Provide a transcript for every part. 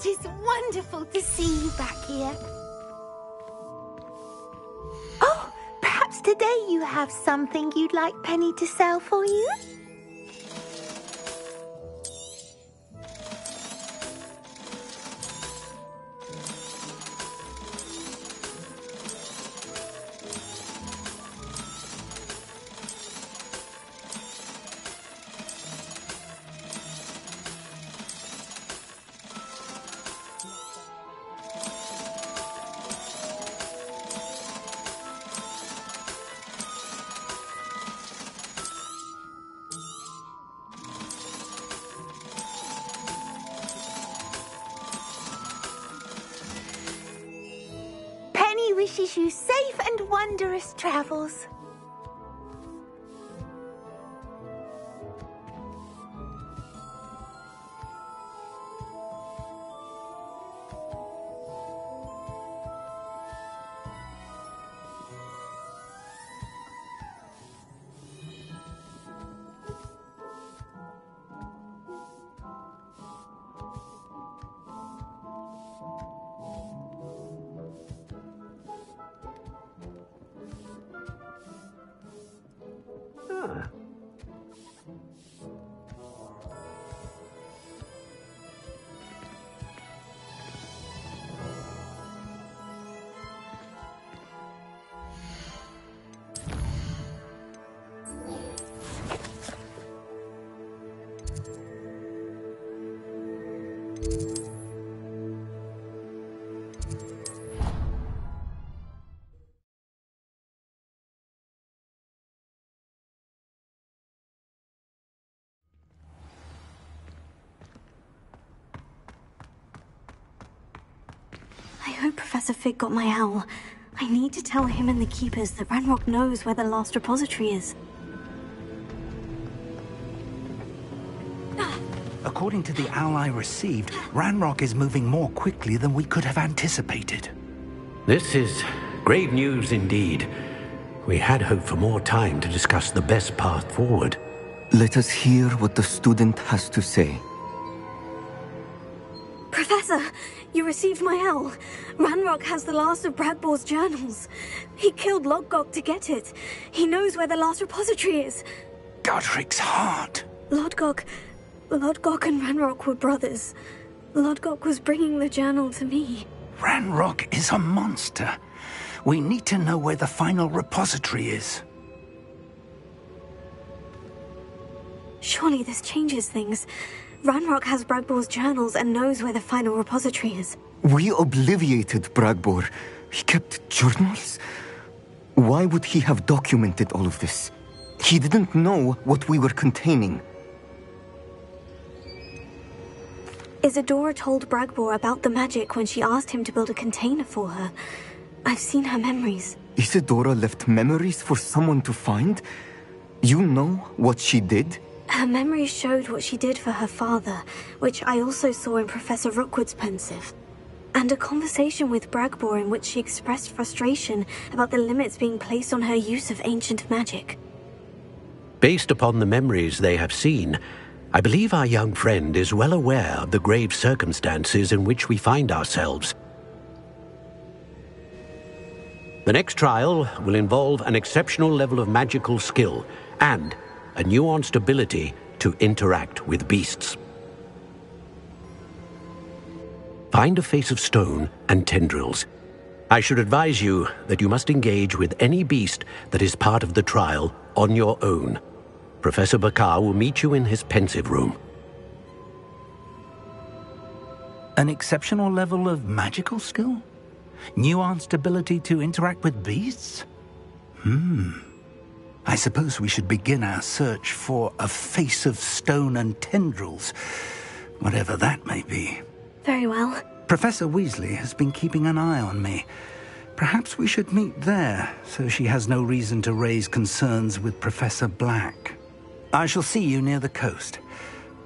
It is wonderful to see you back here. Oh, perhaps today you have something you'd like Penny to sell for you? Wishes you safe and wondrous travels. I hope Professor Fig got my owl. I need to tell him and the keepers that Ranrock knows where the last repository is. According to the owl I received, Ranrock is moving more quickly than we could have anticipated. This is grave news indeed. We had hoped for more time to discuss the best path forward. Let us hear what the student has to say. Professor, you received my owl. Ranrock has the last of Bradbor's journals. He killed Lodgok to get it. He knows where the last repository is. Godric's heart. Lodgok and Ranrock were brothers. Lodgok was bringing the journal to me. Ranrock is a monster. We need to know where the final repository is. Surely this changes things. Ranrock has Bradbor's journals and knows where the final repository is. We obliviated Bradbor. He kept journals? Why would he have documented all of this? He didn't know what we were containing. Isadora told Bradbor about the magic when she asked him to build a container for her. I've seen her memories. Isadora left memories for someone to find? You know what she did? Her memories showed what she did for her father, which I also saw in Professor Rookwood's pensive. And a conversation with Bradbor in which she expressed frustration about the limits being placed on her use of ancient magic. Based upon the memories they have seen, I believe our young friend is well aware of the grave circumstances in which we find ourselves. The next trial will involve an exceptional level of magical skill and a nuanced ability to interact with beasts. Find a face of stone and tendrils. I should advise you that you must engage with any beast that is part of the trial on your own. Professor Bakar will meet you in his pensive room. An exceptional level of magical skill? Nuanced ability to interact with beasts? I suppose we should begin our search for a face of stone and tendrils, whatever that may be. Very well. Professor Weasley has been keeping an eye on me. Perhaps we should meet there, so she has no reason to raise concerns with Professor Black. I shall see you near the coast.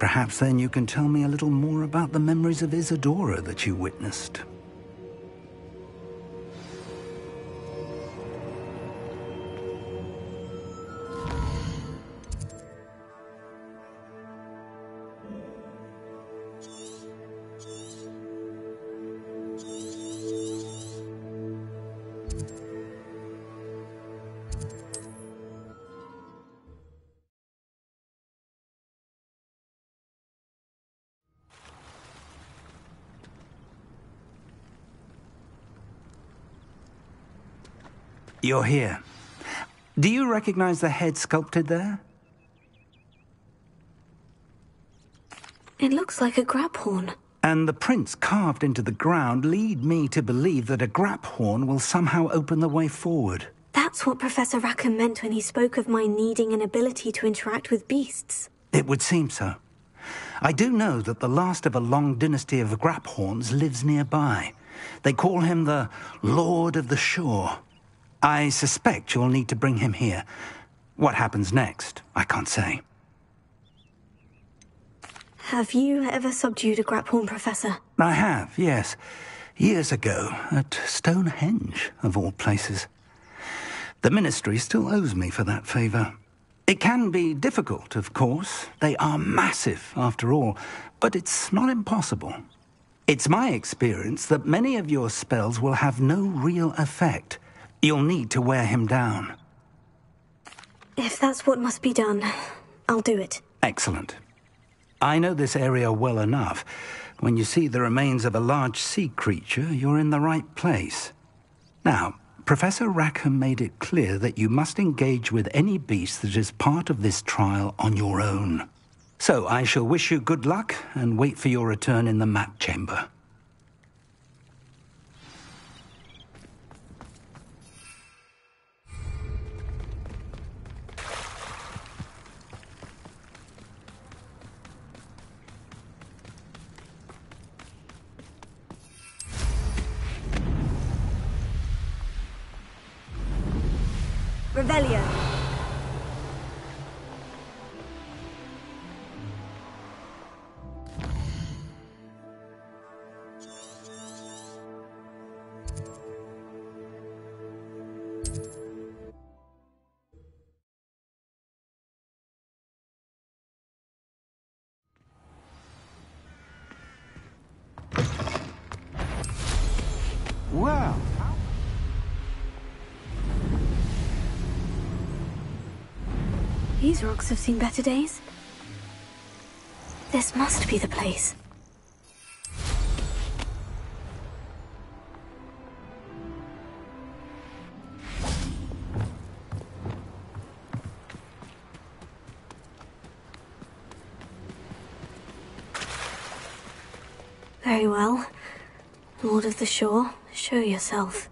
Perhaps then you can tell me a little more about the memories of Isadora that you witnessed. You're here. Do you recognize the head sculpted there? It looks like a grab horn. And the prints carved into the ground lead me to believe that a grab horn will somehow open the way forward. That's what Professor Rackham meant when he spoke of my needing an ability to interact with beasts. It would seem so. I do know that the last of a long dynasty of Graphorns lives nearby. They call him the Lord of the Shore. I suspect you'll need to bring him here. What happens next, I can't say. Have you ever subdued a Graphorn, Professor? I have, yes. Years ago, at Stonehenge, of all places. The Ministry still owes me for that favor. It can be difficult, of course. They are massive, after all, but it's not impossible. It's my experience that many of your spells will have no real effect. You'll need to wear him down. If that's what must be done, I'll do it. Excellent. I know this area well enough. When you see the remains of a large sea creature, you're in the right place. Now, Professor Rackham made it clear that you must engage with any beast that is part of this trial on your own. So I shall wish you good luck and wait for your return in the map chamber. Revelio. Wow. These rocks have seen better days. This must be the place. Very well. Lord of the Shore, show yourself.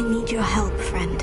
I need your help, friend.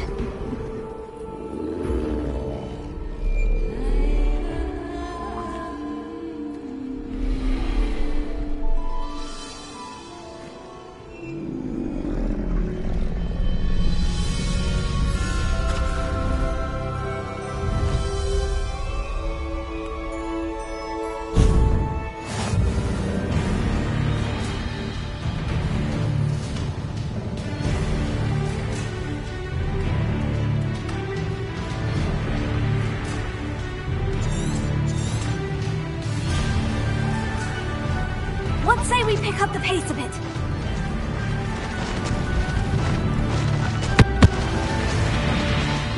What say we pick up the pace a bit?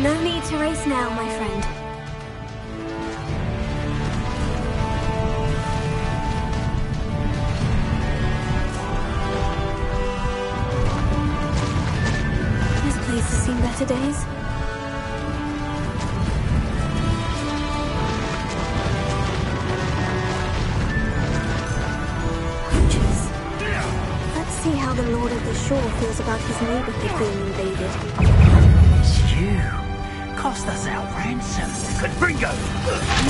No need to race now, my friend. This place has seen better days. See how the Lord of the Shore feels about his neighborhood being invaded. It's you. Cost us our ransom. Confringo!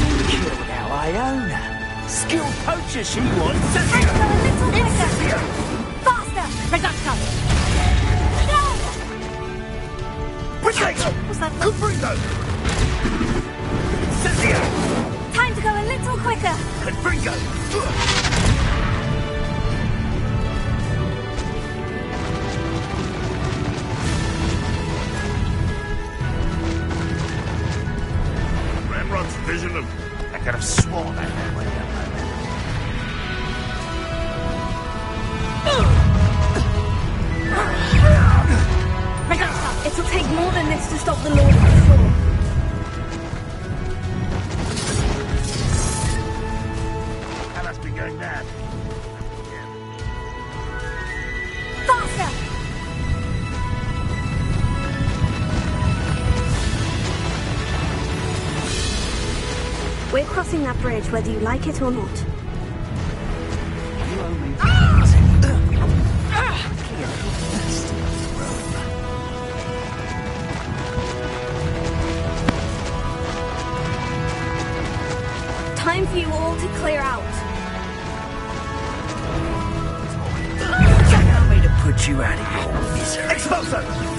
You killed our Iona. Skilled poacher she was. Let's go a little quicker! Faster! Reducto! No! What's that? Confringo! Time to go a little quicker! Confringo! Vision of... I could have sworn I had one down my Reducto! It'll take more than this to stop the Lord of the Shore. I must be going mad. Faster! We're crossing that bridge whether you like it or not. You only Time for you all to clear out. allow me to put you out of your misery. Expulso!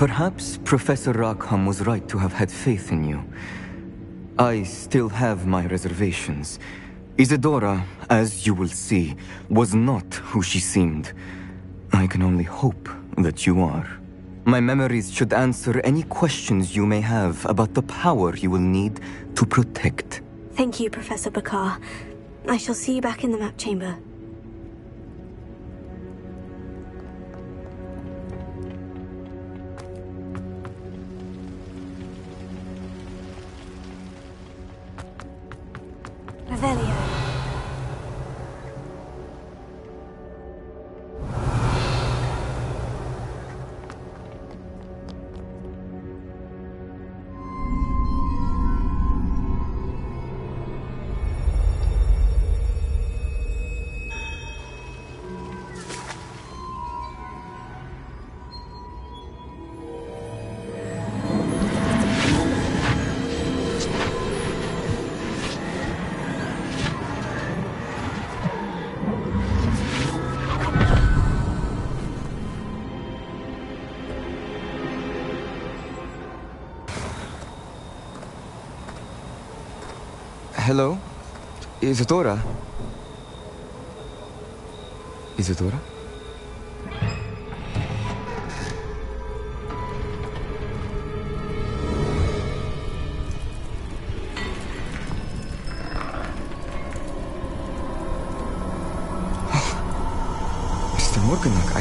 Perhaps Professor Rackham was right to have had faith in you. I still have my reservations. Isadora, as you will see, was not who she seemed. I can only hope that you are. My memories should answer any questions you may have about the power you will need to protect Thank you, Professor Bakar. I shall see you back in the map chamber. Revelio. Hello? Isadora? Isadora? Mr. Morganach,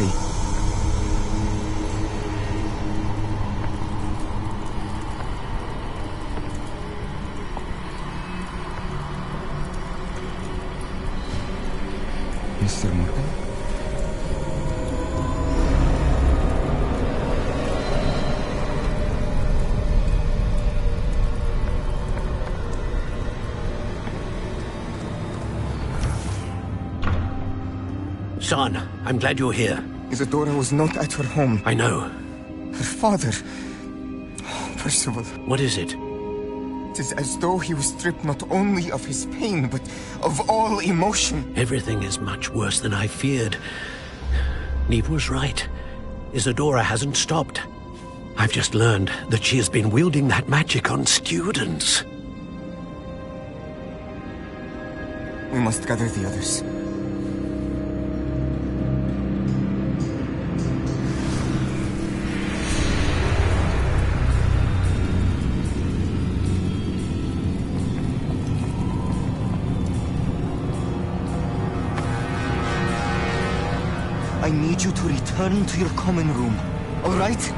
Mr. Morgan? Son, I'm glad you're here. Isadora was not at her home. I know. Her father... Oh, Percival. What is it? It is as though he was stripped not only of his pain, but of all emotion. Everything is much worse than I feared. Neve was right. Isadora hasn't stopped. I've just learned that she has been wielding that magic on students. We must gather the others. I need you to return to your common room, all right?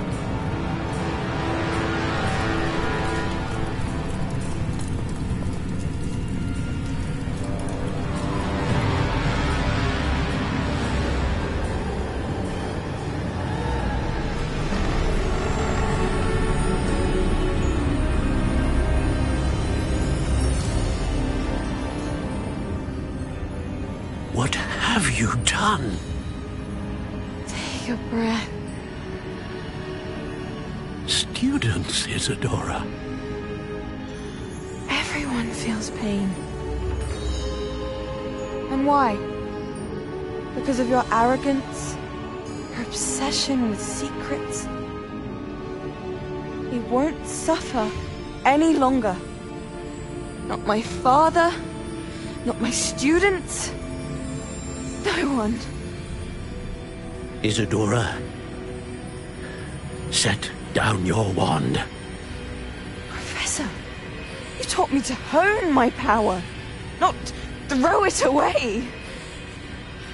What have you done? Take a breath. Students, Isadora. Everyone feels pain. And why? Because of your arrogance? Your obsession with secrets? He won't suffer any longer. Not my father, not my students, no one. Isadora, set down your wand. Professor, you taught me to hone my power, not throw it away.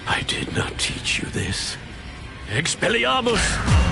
I did not teach you this. Expelliarmus!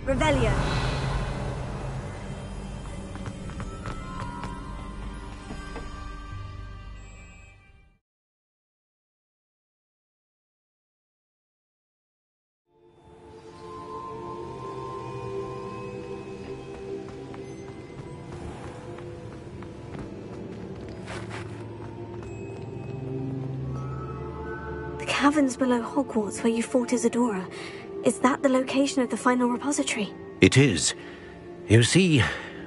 Revelio. The caverns below Hogwarts where you fought Isadora. Is that the location of the final repository? It is. You see,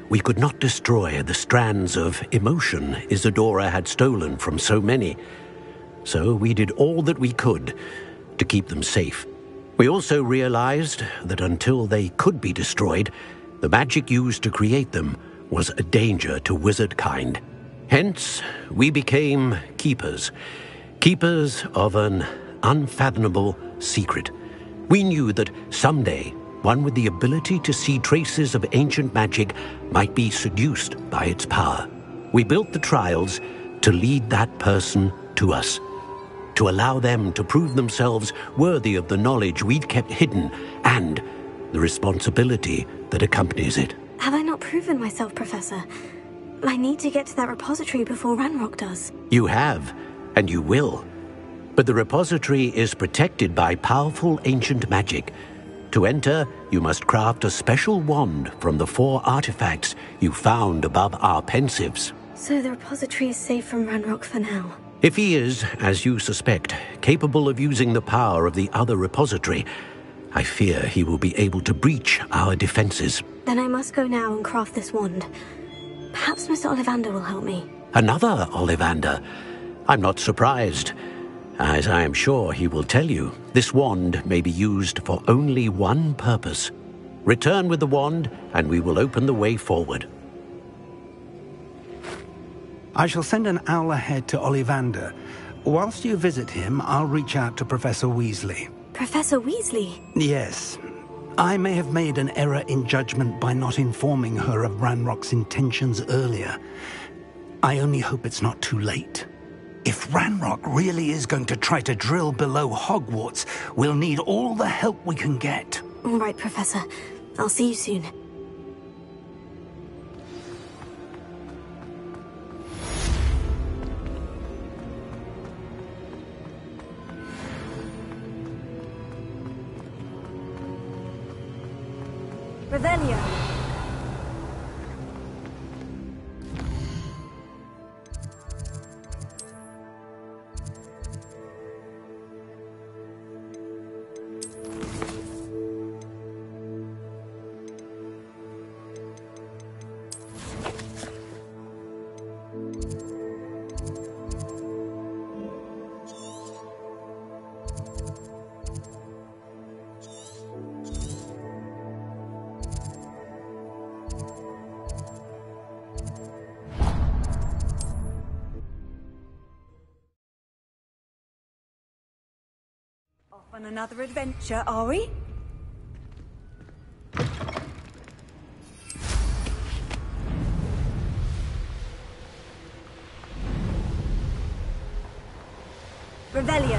we could not destroy the strands of emotion Isadora had stolen from so many. So we did all that we could to keep them safe. We also realized that until they could be destroyed, the magic used to create them was a danger to wizard kind. Hence, we became keepers. Keepers of an unfathomable secret. We knew that someday, one with the ability to see traces of ancient magic might be seduced by its power. We built the trials to lead that person to us, to allow them to prove themselves worthy of the knowledge we'd kept hidden and the responsibility that accompanies it. Have I not proven myself, Professor? I need to get to that repository before Ranrock does. You have, and you will. But the repository is protected by powerful ancient magic. To enter, you must craft a special wand from the 4 artifacts you found above our pensives. So the repository is safe from Ranrock for now. If he is, as you suspect, capable of using the power of the other repository, I fear he will be able to breach our defenses. Then I must go now and craft this wand. Perhaps Mr. Ollivander will help me. Another Ollivander? I'm not surprised. As I am sure he will tell you, this wand may be used for only one purpose. Return with the wand, and we will open the way forward. I shall send an owl ahead to Ollivander. Whilst you visit him, I'll reach out to Professor Weasley. Professor Weasley? Yes. I may have made an error in judgment by not informing her of Ranrock's intentions earlier. I only hope it's not too late. If Ranrock really is going to try to drill below Hogwarts, we'll need all the help we can get. All right, Professor. I'll see you soon. Revelio. On another adventure, are we? Revelio.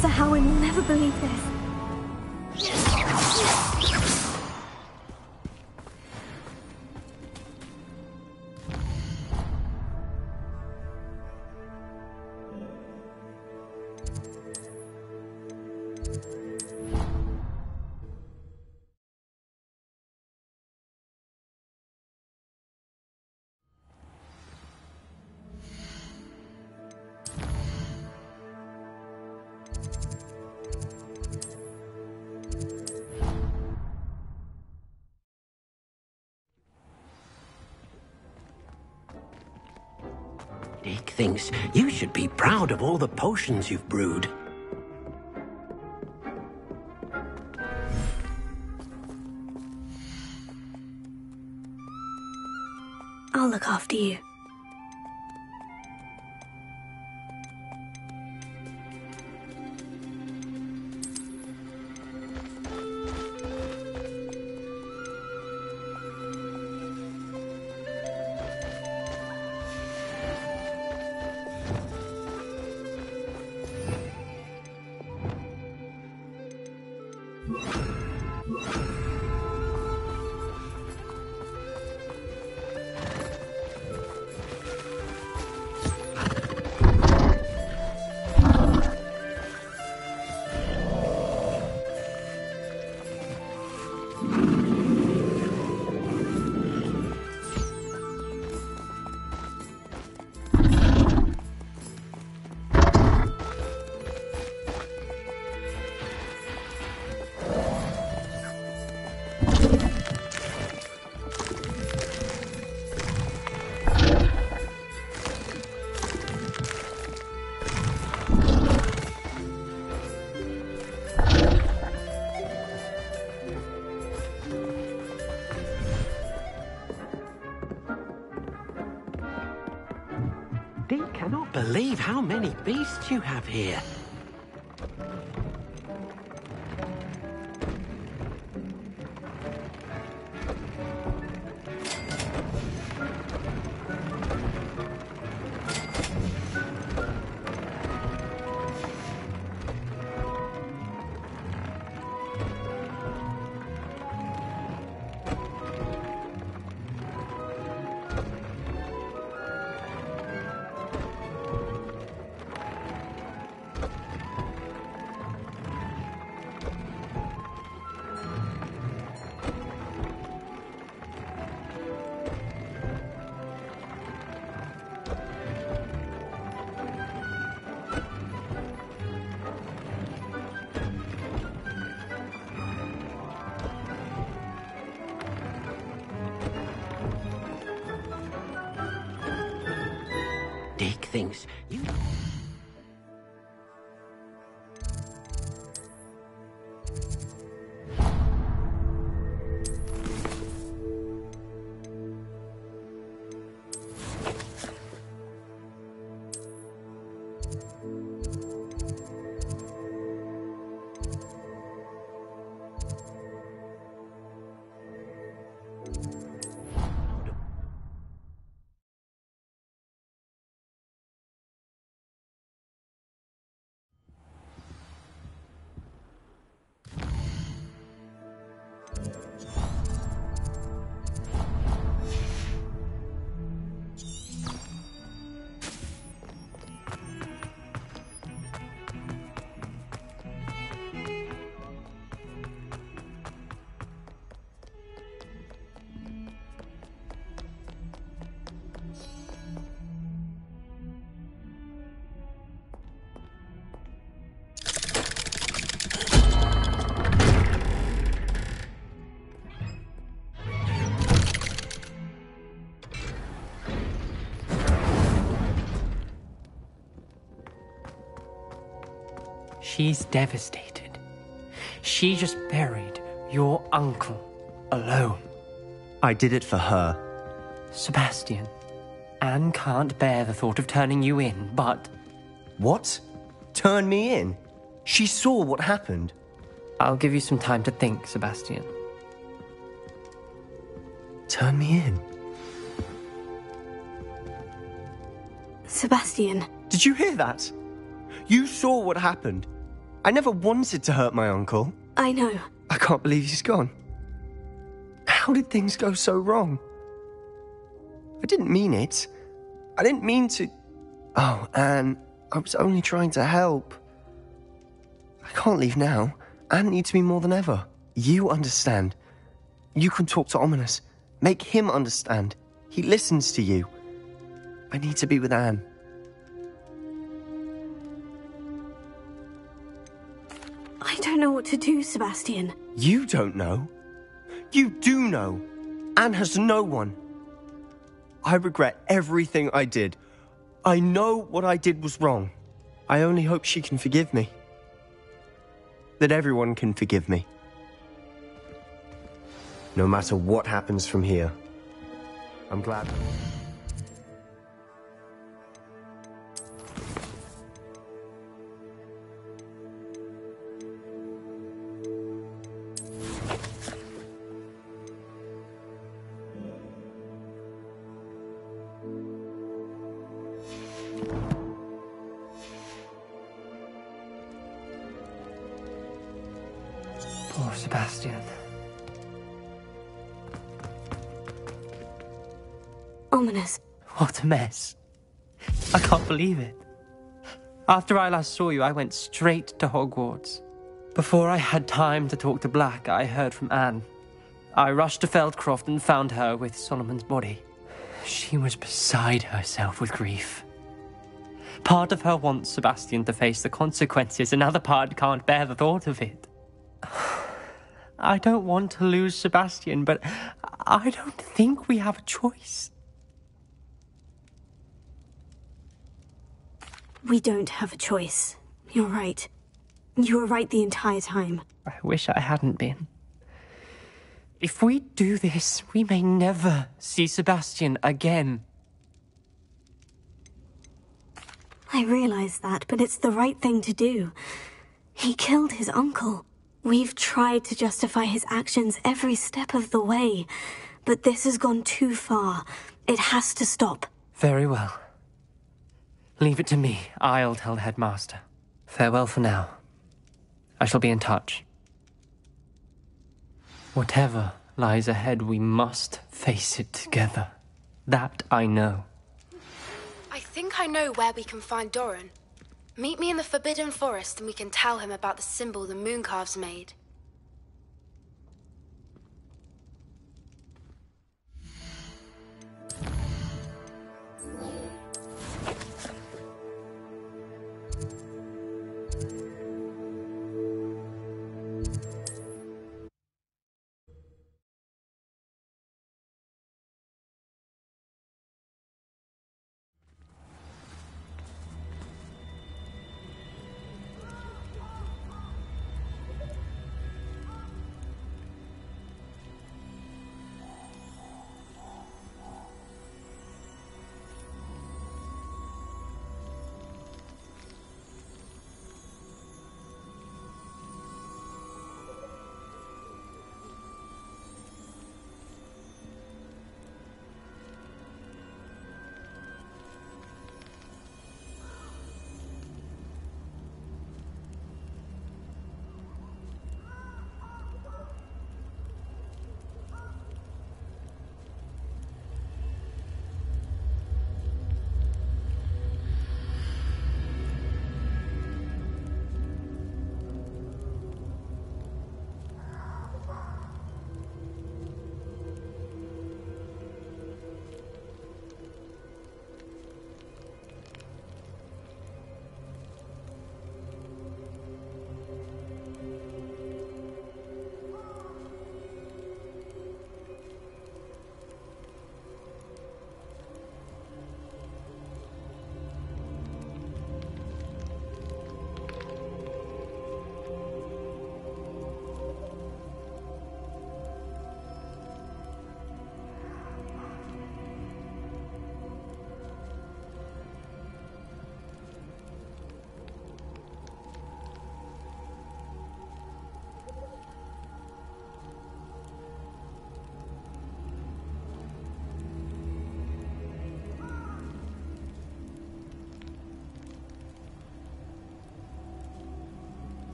Professor Howin will never believe this. Deke thinks you should be proud of all the potions you've brewed. I'll look after you. Deke cannot believe how many beasts you have here. Deke thinks you... She's devastated. She just buried your uncle alone. I did it for her. Sebastian, Anne can't bear the thought of turning you in, but... What? Turn me in? She saw what happened. I'll give you some time to think, Sebastian. Turn me in? Sebastian. Did you hear that? You saw what happened. I never wanted to hurt my uncle. I know. I can't believe he's gone. How did things go so wrong? I didn't mean it. I didn't mean to... Oh, Anne, I was only trying to help. I can't leave now. Anne needs me more than ever. You understand. You can talk to Ominous. Make him understand. He listens to you. I need to be with Anne. I don't know what to do, Sebastian. You don't know. You do know. Anne has no one. I regret everything I did. I know what I did was wrong. I only hope she can forgive me. That everyone can forgive me. No matter what happens from here, I'm glad. Poor Sebastian. Ominous. What a mess. I can't believe it. After I last saw you, I went straight to Hogwarts. Before I had time to talk to Black, I heard from Anne. I rushed to Feldcroft and found her with Solomon's body. She was beside herself with grief. Part of her wants Sebastian to face the consequences, another part can't bear the thought of it. I don't want to lose Sebastian, but I don't think we have a choice. We don't have a choice. You're right. You were right the entire time. I wish I hadn't been. If we do this, we may never see Sebastian again. I realize that, but it's the right thing to do. He killed his uncle. We've tried to justify his actions every step of the way, but this has gone too far. It has to stop. Very well. Leave it to me. I'll tell the headmaster. Farewell for now. I shall be in touch. Whatever lies ahead, we must face it together. That I know. I think I know where we can find Doran. Meet me in the Forbidden Forest and we can tell him about the symbol the Mooncalves made.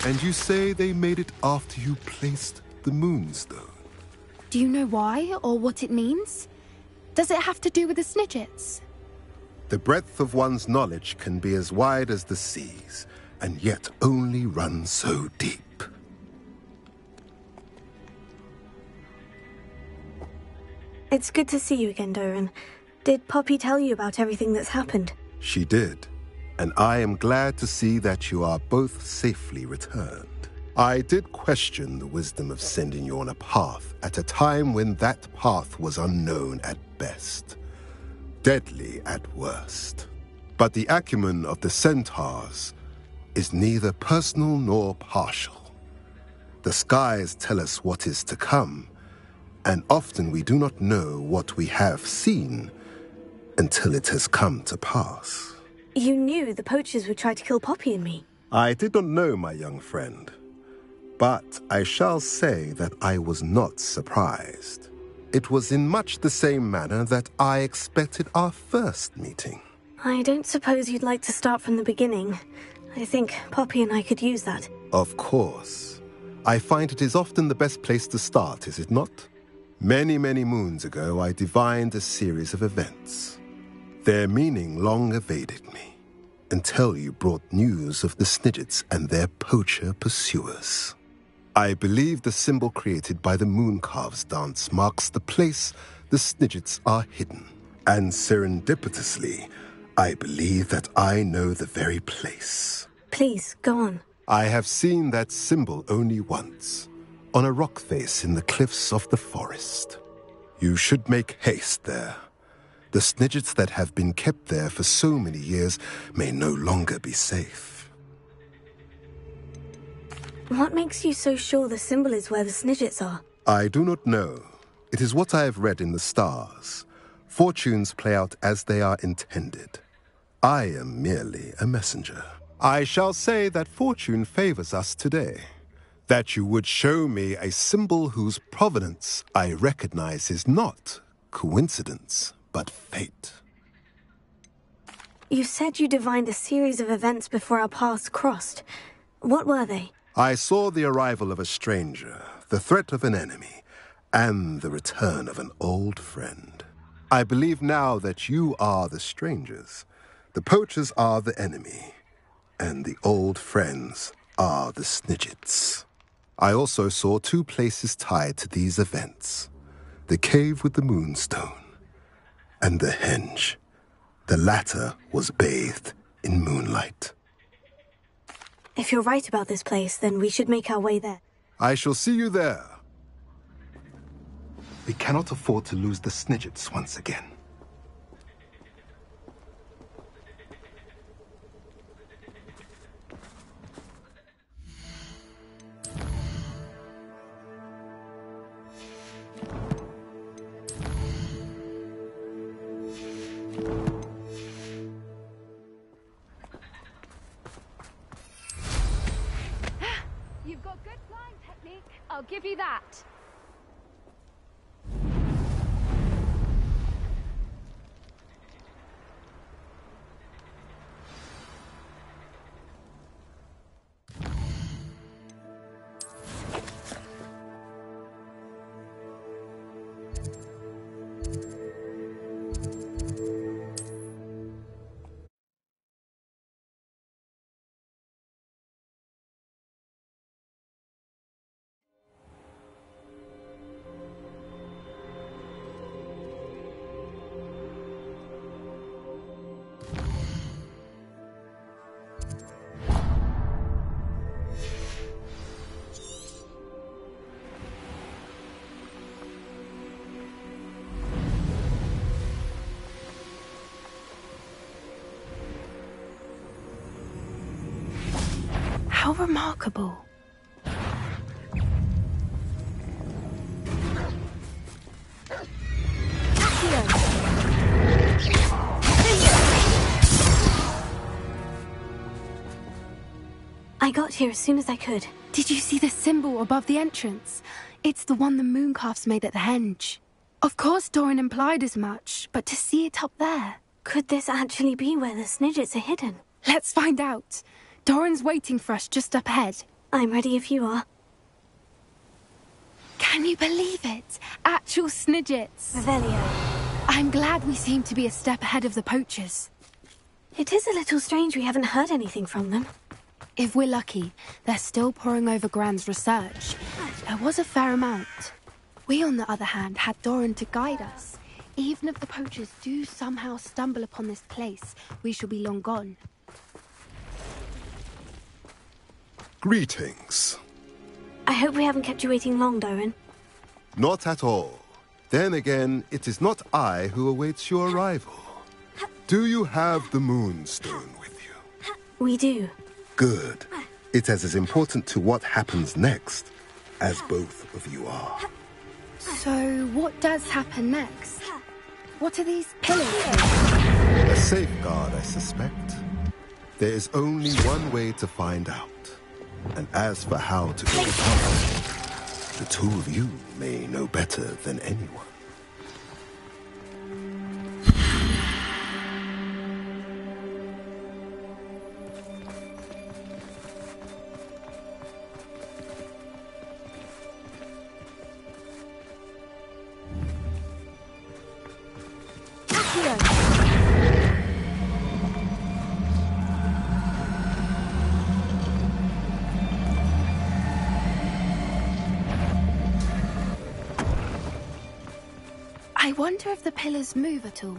And you say they made it after you placed the Moonstone? Do you know why, or what it means? Does it have to do with the Snidgets? The breadth of one's knowledge can be as wide as the seas, and yet only run so deep. It's good to see you again, Doran. Did Poppy tell you about everything that's happened? She did, and I am glad to see that you are both safely returned. I did question the wisdom of sending you on a path at a time when that path was unknown at best, deadly at worst. But the acumen of the centaurs is neither personal nor partial. The skies tell us what is to come, and often we do not know what we have seen until it has come to pass. You knew the poachers would try to kill Poppy and me. I did not know, my young friend, but I shall say that I was not surprised. It was in much the same manner that I expected our first meeting. I don't suppose you'd like to start from the beginning. I think Poppy and I could use that. Of course. I find it is often the best place to start, is it not? Many, many moons ago, I divined a series of events. Their meaning long evaded me, until you brought news of the Snidgets and their poacher pursuers. I believe the symbol created by the Mooncalves dance marks the place the Snidgets are hidden. And serendipitously, I believe that I know the very place. Please, go on. I have seen that symbol only once, on a rock face in the cliffs of the forest. You should make haste there. The Snidgets that have been kept there for so many years may no longer be safe. What makes you so sure the symbol is where the Snidgets are? I do not know. It is what I have read in the stars. Fortunes play out as they are intended. I am merely a messenger. I shall say that fortune favors us today. That you would show me a symbol whose provenance I recognize is not coincidence, but fate. You said you divined a series of events before our paths crossed. What were they? I saw the arrival of a stranger, the threat of an enemy, and the return of an old friend. I believe now that you are the strangers, the poachers are the enemy, and the old friends are the Snidgets. I also saw two places tied to these events: the cave with the Moonstone and the henge. The latter was bathed in moonlight. If you're right about this place, then we should make our way there. I shall see you there. We cannot afford to lose the Snidgets once again. You've got good flying technique. I'll give you that. How remarkable. I got here as soon as I could. Did you see the symbol above the entrance? It's the one the Mooncalves made at the henge. Of course Doran implied as much, but to see it up there... Could this actually be where the Snidgets are hidden? Let's find out. Doran's waiting for us just up ahead. I'm ready if you are. Can you believe it? Actual Snidgets. Revelio. I'm glad we seem to be a step ahead of the poachers. It is a little strange we haven't heard anything from them. If we're lucky, they're still poring over Gran's research. There was a fair amount. We, on the other hand, had Doran to guide us. Even if the poachers do somehow stumble upon this place, we shall be long gone. Greetings. I hope we haven't kept you waiting long, Doran. Not at all. Then again, it is not I who awaits your arrival. Do you have the Moonstone with you? We do. Good. It is as important to what happens next as both of you are. So, what does happen next? What are these pillars? A safeguard, I suspect. There is only one way to find out. And as for how to overcome it, the two of you may know better than anyone. I wonder if the pillars move at all.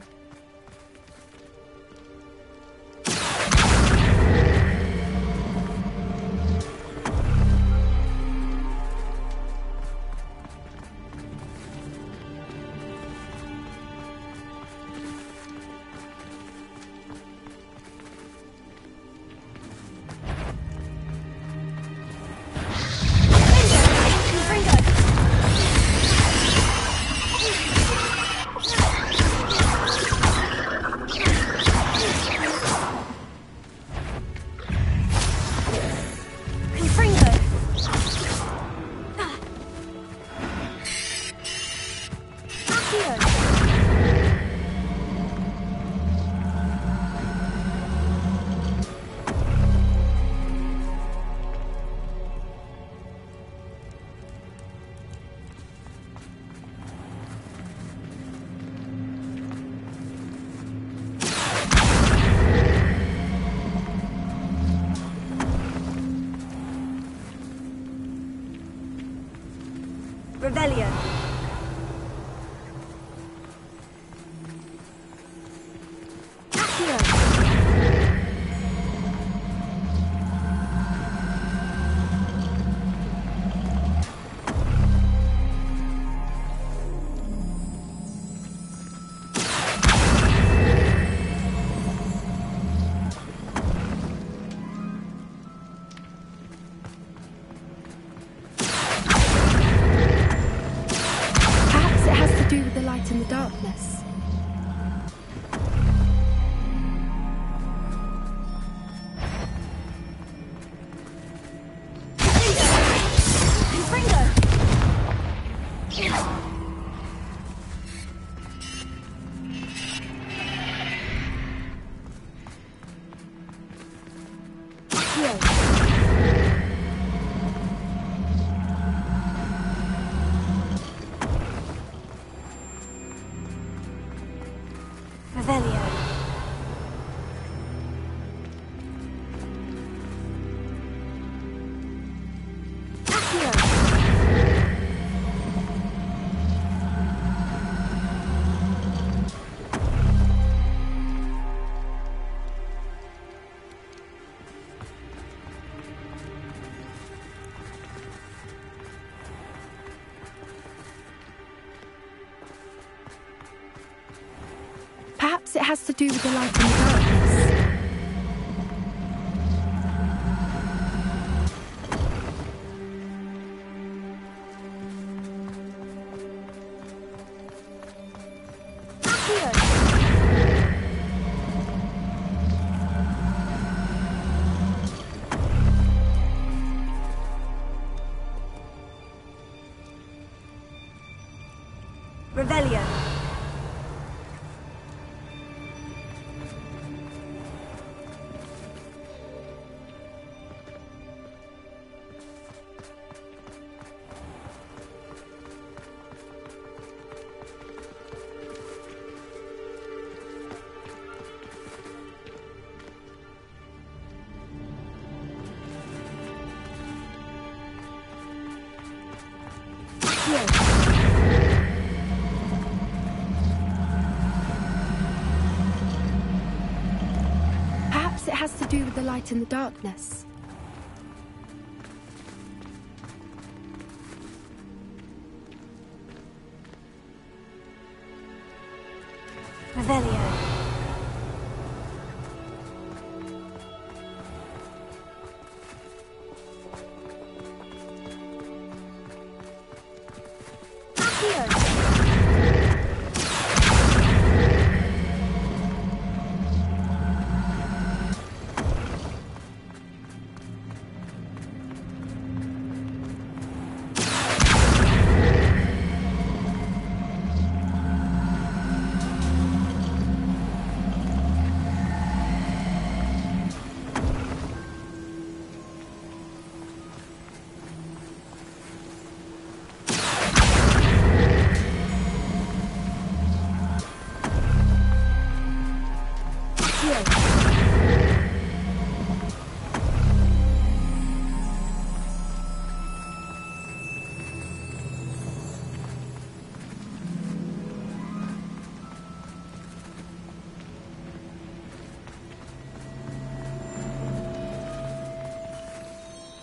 Revelio. In the darkness. Perhaps it has to do with the light in the darkness. Revelio. it has to do with the light and the darkness. Revelio.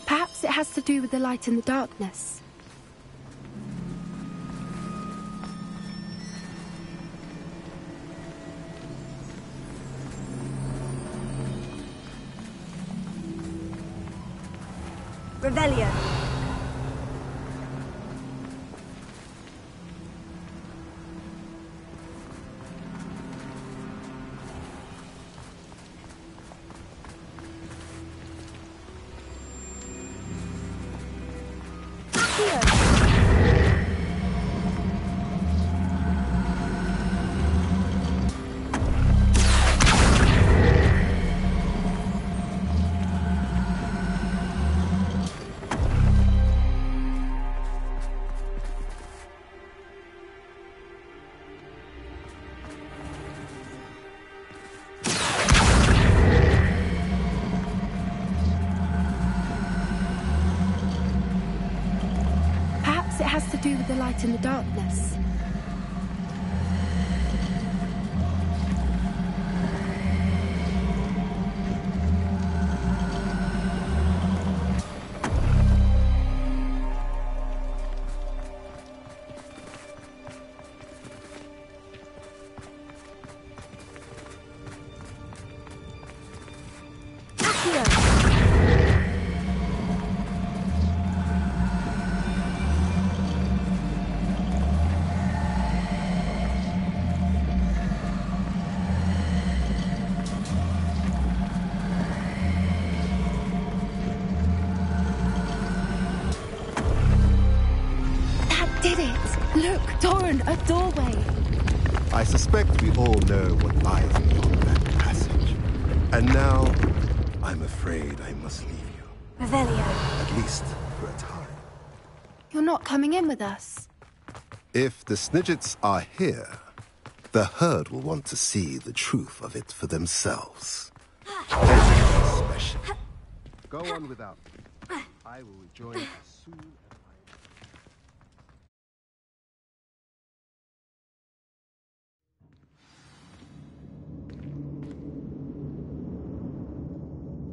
Perhaps it has to do with the light and the darkness. Revelio. Perhaps it has to do with the light and the darkness. Did it! Look, Doran, a doorway! I suspect we all know what lies beyond that passage. And now, I'm afraid I must leave you. Revelio. At least for a time. You're not coming in with us. If the Snidgets are here, the herd will want to see the truth of it for themselves. Anything special. Go on without me. I will rejoin as soon as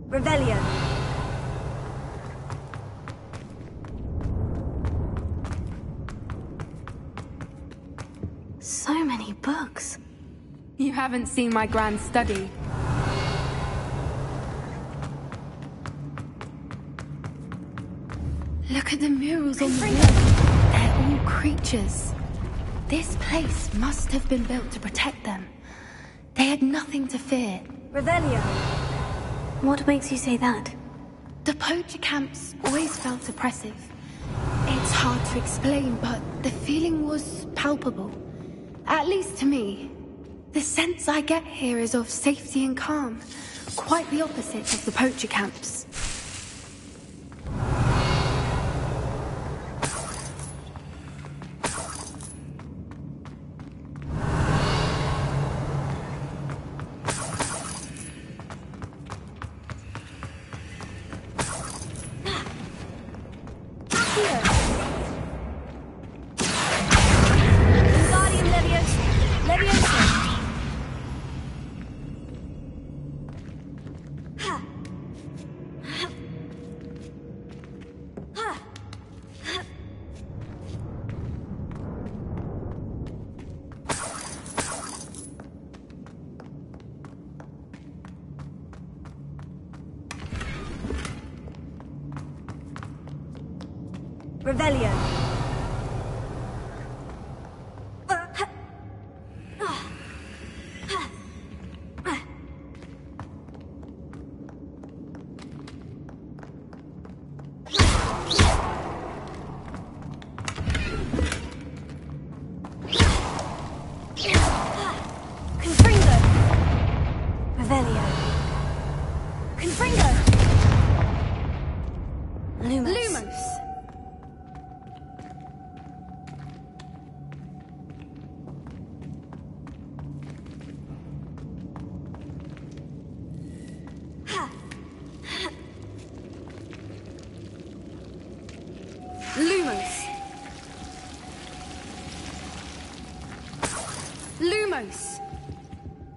Revelio. So many books. You haven't seen my grand study. Look at the murals on the wall. They're all creatures. This place must have been built to protect them. They had nothing to fear. Revelio. What makes you say that? The poacher camps always felt oppressive. It's hard to explain, but the feeling was palpable. At least to me. The sense I get here is of safety and calm. Quite the opposite of the poacher camps. Revelio.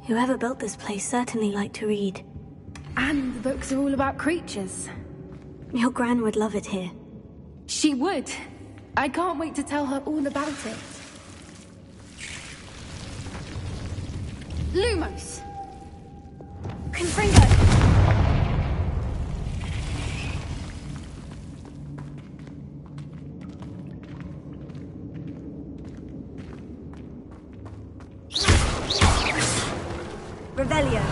Whoever built this place certainly liked to read. And the books are all about creatures. Your Gran would love it here. She would. I can't wait to tell her all about it. Lumos! Confringo! Revelio.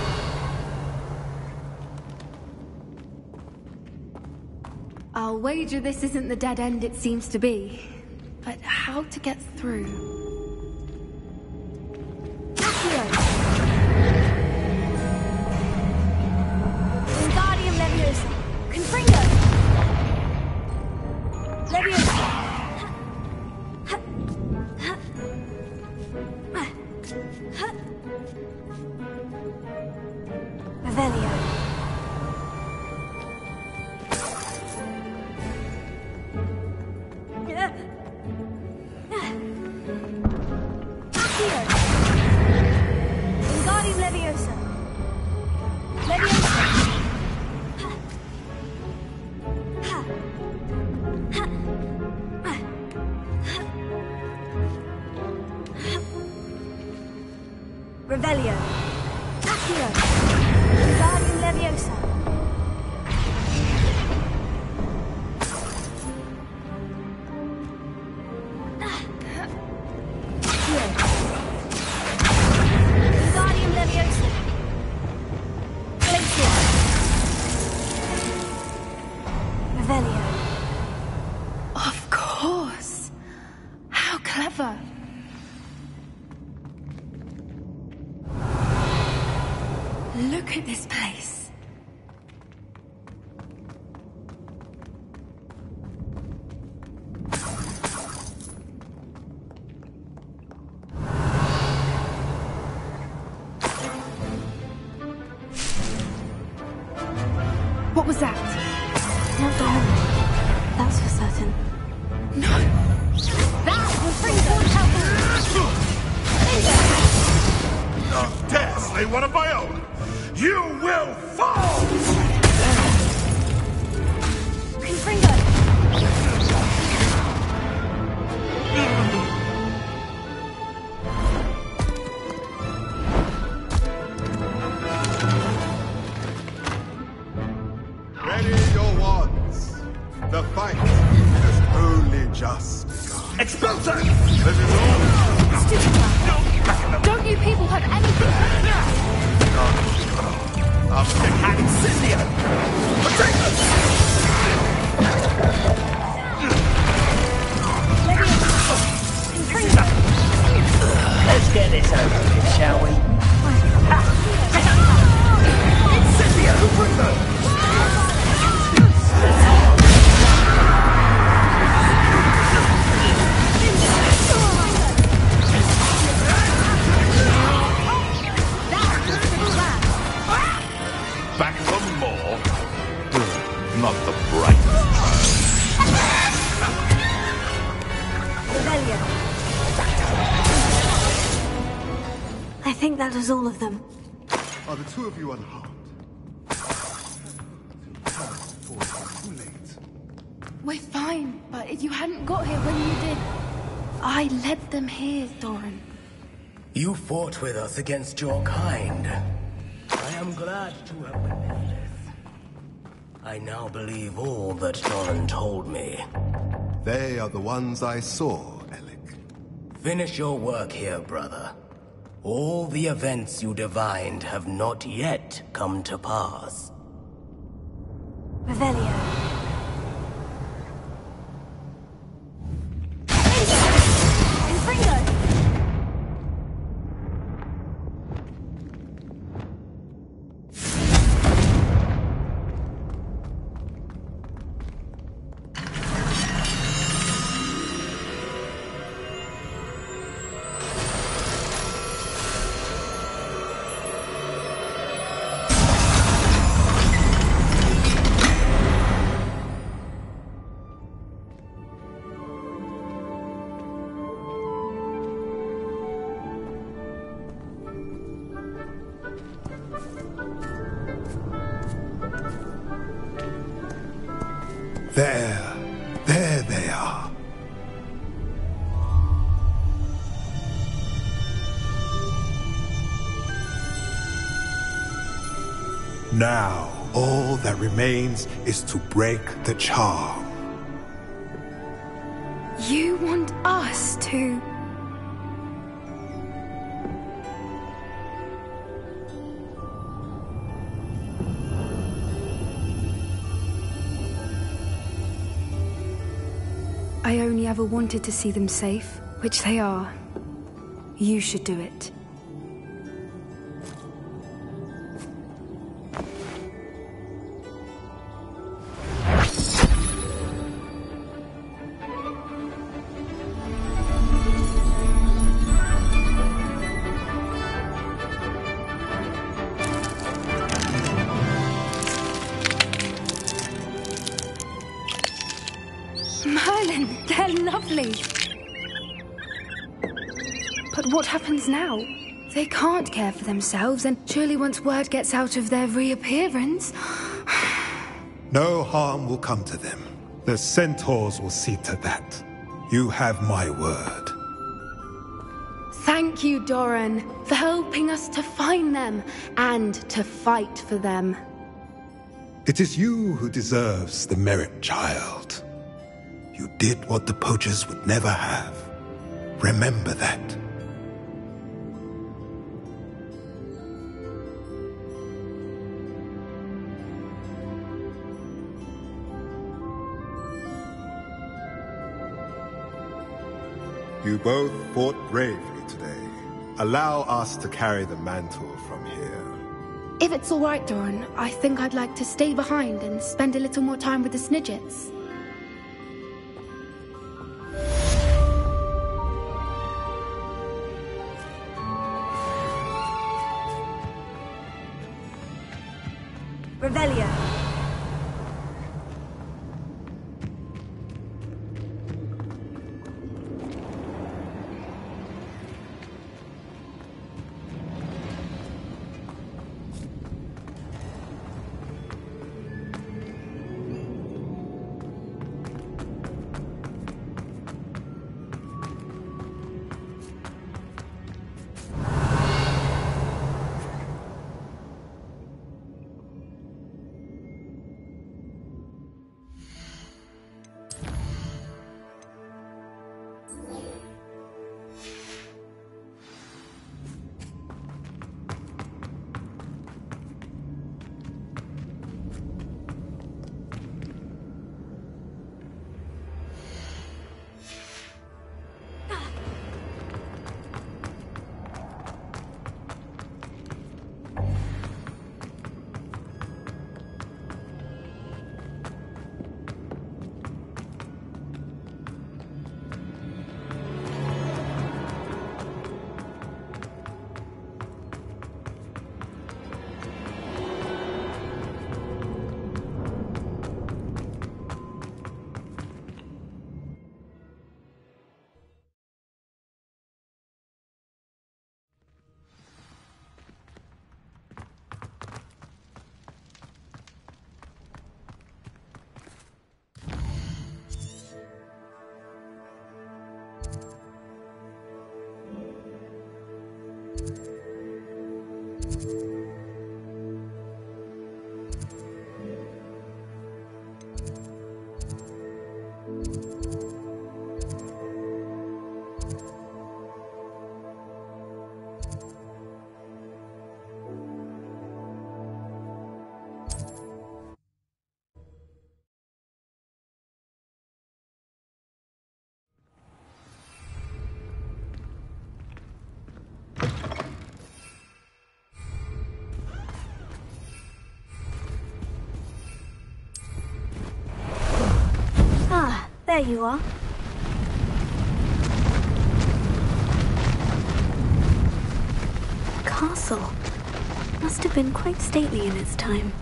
I'll wager this isn't the dead end it seems to be. But how to get through? Wingardium Leviosa. Confringo. Leviosa. Revelio. Wingardium Leviosa. Leviosa. Revelio. Accio. Wingardium Leviosa. Wingardium Leviosa. Glacier. Revelio. Of course! How clever! Look at this place. What was that? Not Doran. That's for certain. No! That was Fringo's Not dare slay one of my own! You will fall! Confringo. Ready your wands. The fight has only just begun. Expulsor! This is all. Stupid man. Don't you people have anything? Up to Incendio! Potato! Let's get this over with, shall we? Incendio! Confringo! Back for more? Not the brightest child. Revelio. I think that was all of them. Are the two of you unharmed? Too late. We're fine, but if you hadn't got here when you did, I led them here, Doran. You fought with us against your kind. I am glad to have witnessed this. I now believe all that Doran told me. They are the ones I saw, Alec. Finish your work here, brother. All the events you divined have not yet come to pass. Revelio. There they are. Now, all that remains is to break the charm. You want us to... I only ever wanted to see them safe, which they are. You should do it. Merlin, they're lovely. But what happens now? They can't care for themselves, and surely once word gets out of their reappearance... No harm will come to them. The centaurs will see to that. You have my word. Thank you, Doran, for helping us to find them, and to fight for them. It is you who deserves the merit, child. You did what the poachers would never have. Remember that. You both fought bravely today. Allow us to carry the mantle from here. If it's all right, Doran, I think I'd like to stay behind and spend a little more time with the Snidgets. Revelio. There you are. Castle. Must have been quite stately in its time.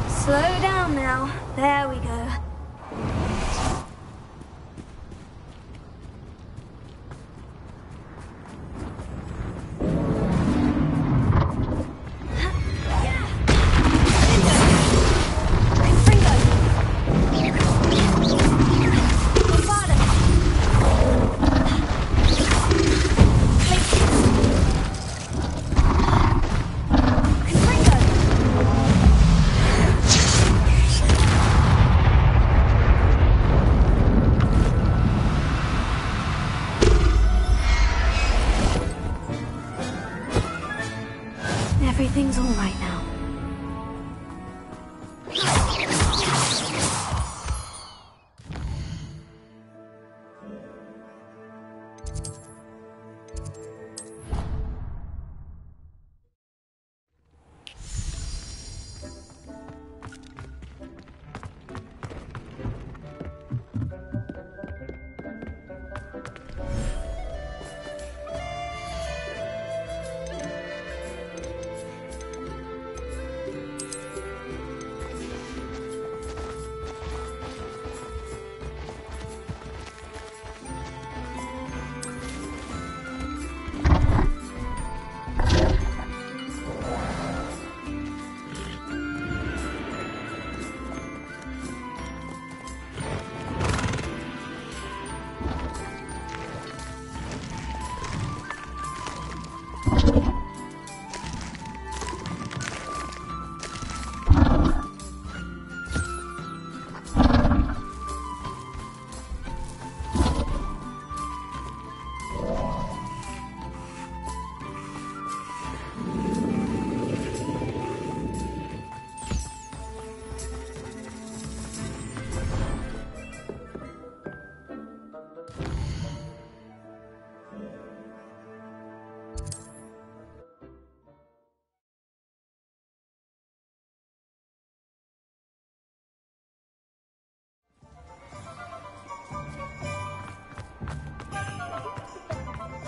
Slow down now. There we go. Everything's all right now.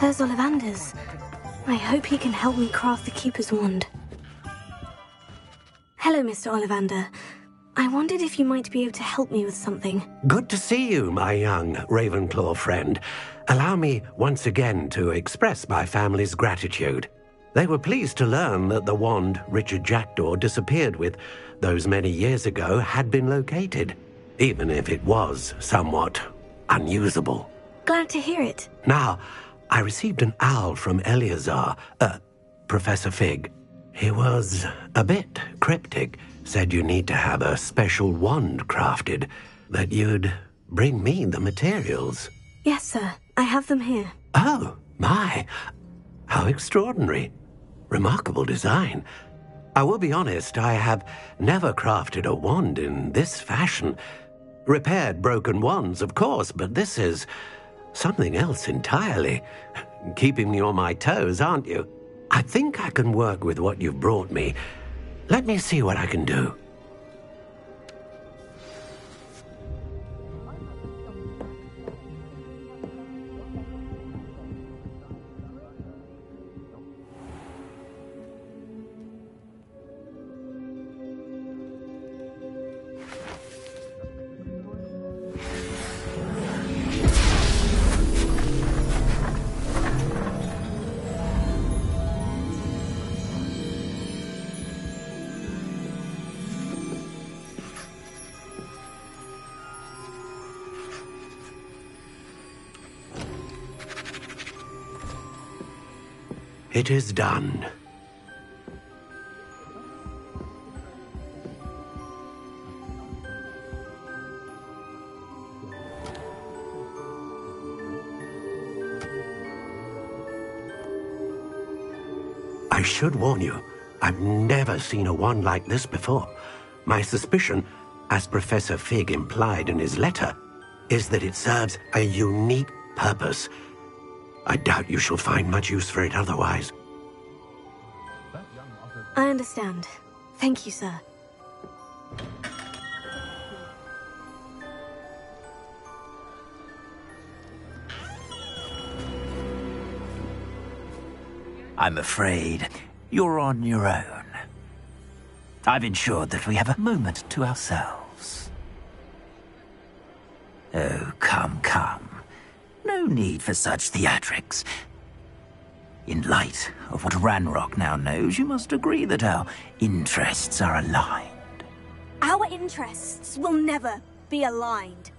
There's Ollivander's. I hope he can help me craft the Keeper's Wand. Hello, Mr. Ollivander. I wondered if you might be able to help me with something. Good to see you, my young Ravenclaw friend. Allow me once again to express my family's gratitude. They were pleased to learn that the wand Richard Jackdaw disappeared with those many years ago had been located, even if it was somewhat unusable. Glad to hear it. Now, I received an owl from Eleazar, Professor Fig. He was a bit cryptic, said you need to have a special wand crafted, that you'd bring me the materials. Yes, sir. I have them here. Oh, my. How extraordinary. Remarkable design. I will be honest, I have never crafted a wand in this fashion. Repaired broken wands, of course, but this is something else entirely. Keeping me on my toes, aren't you? I think I can work with what you've brought me. Let me see what I can do. It is done. I should warn you, I've never seen a wand like this before. My suspicion, as Professor Fig implied in his letter, is that it serves a unique purpose. I doubt you shall find much use for it otherwise. That young I understand. Thank you, sir. I'm afraid you're on your own. I've ensured that we have a moment to ourselves. Oh, come, come. No need for such theatrics. In light of what Ranrock now knows, you must agree that our interests are aligned. Our interests will never be aligned.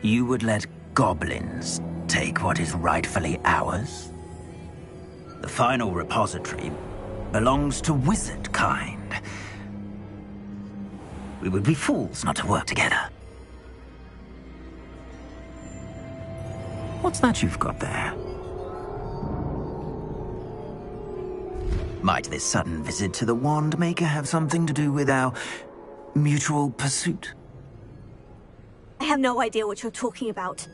You would let goblins take what is rightfully ours? The final repository belongs to wizard kind. We would be fools not to work together. What's that you've got there? Might this sudden visit to the Wand Maker have something to do with our mutual pursuit? I have no idea what you're talking about.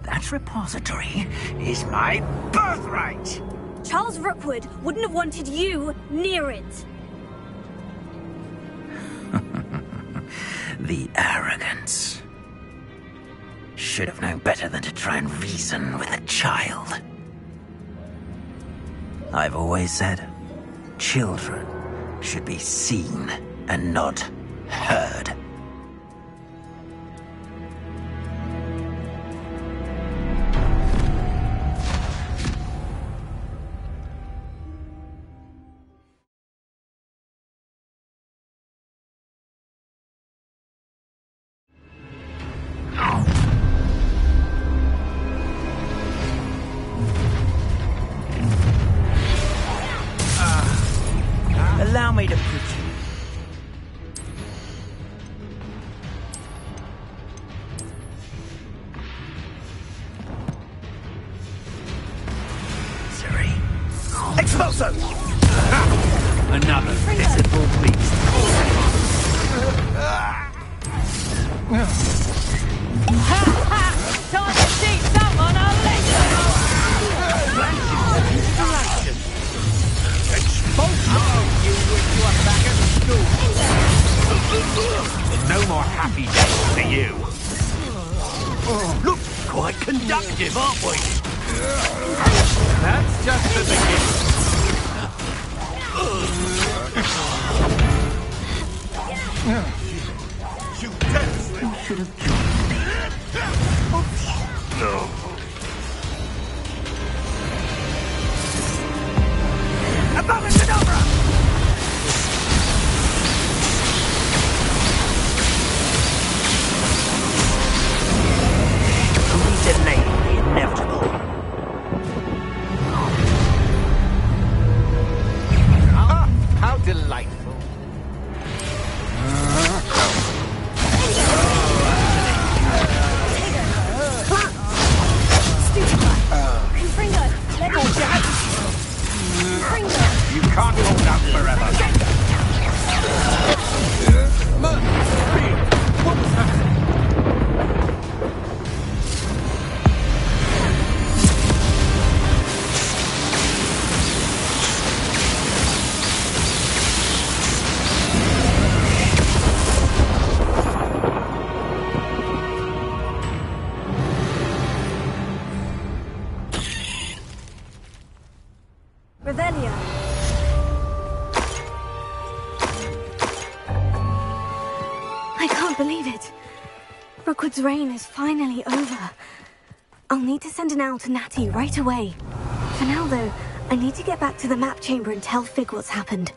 That repository is my birthright! Charles Rookwood wouldn't have wanted you near it. The arrogance. Should have known better than to try and reason with a child. I've always said, children should be seen and not heard. Allow me to put you. Sorry. Expulso! Another visible beast. Time to teach someone a lesson! You wish you were back at school. No more happy days for you. Look, quite conductive, aren't we? That's just the beginning. You dead! You should have joined me. No. Abracadabra! Only delay the inevitable. Ah, how delightful. You can't hold out forever. What was that? Revelio. I can't believe it. Rookwood's reign is finally over. I'll need to send an owl to Natty right away. For now, though, I need to get back to the map chamber and tell Fig what's happened.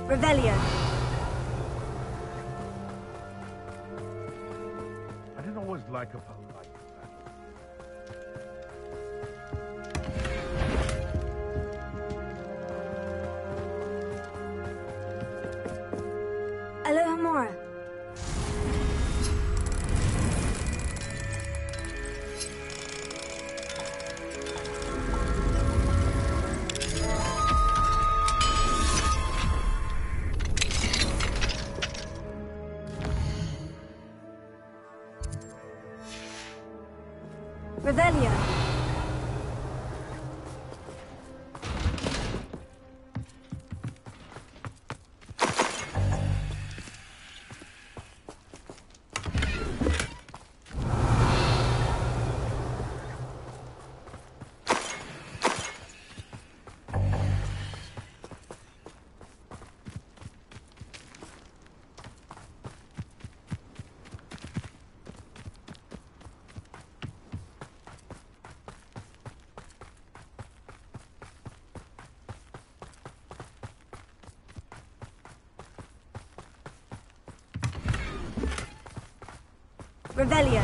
Revelio. I didn't always like a polite. Alohomora. Revelio. Revelio.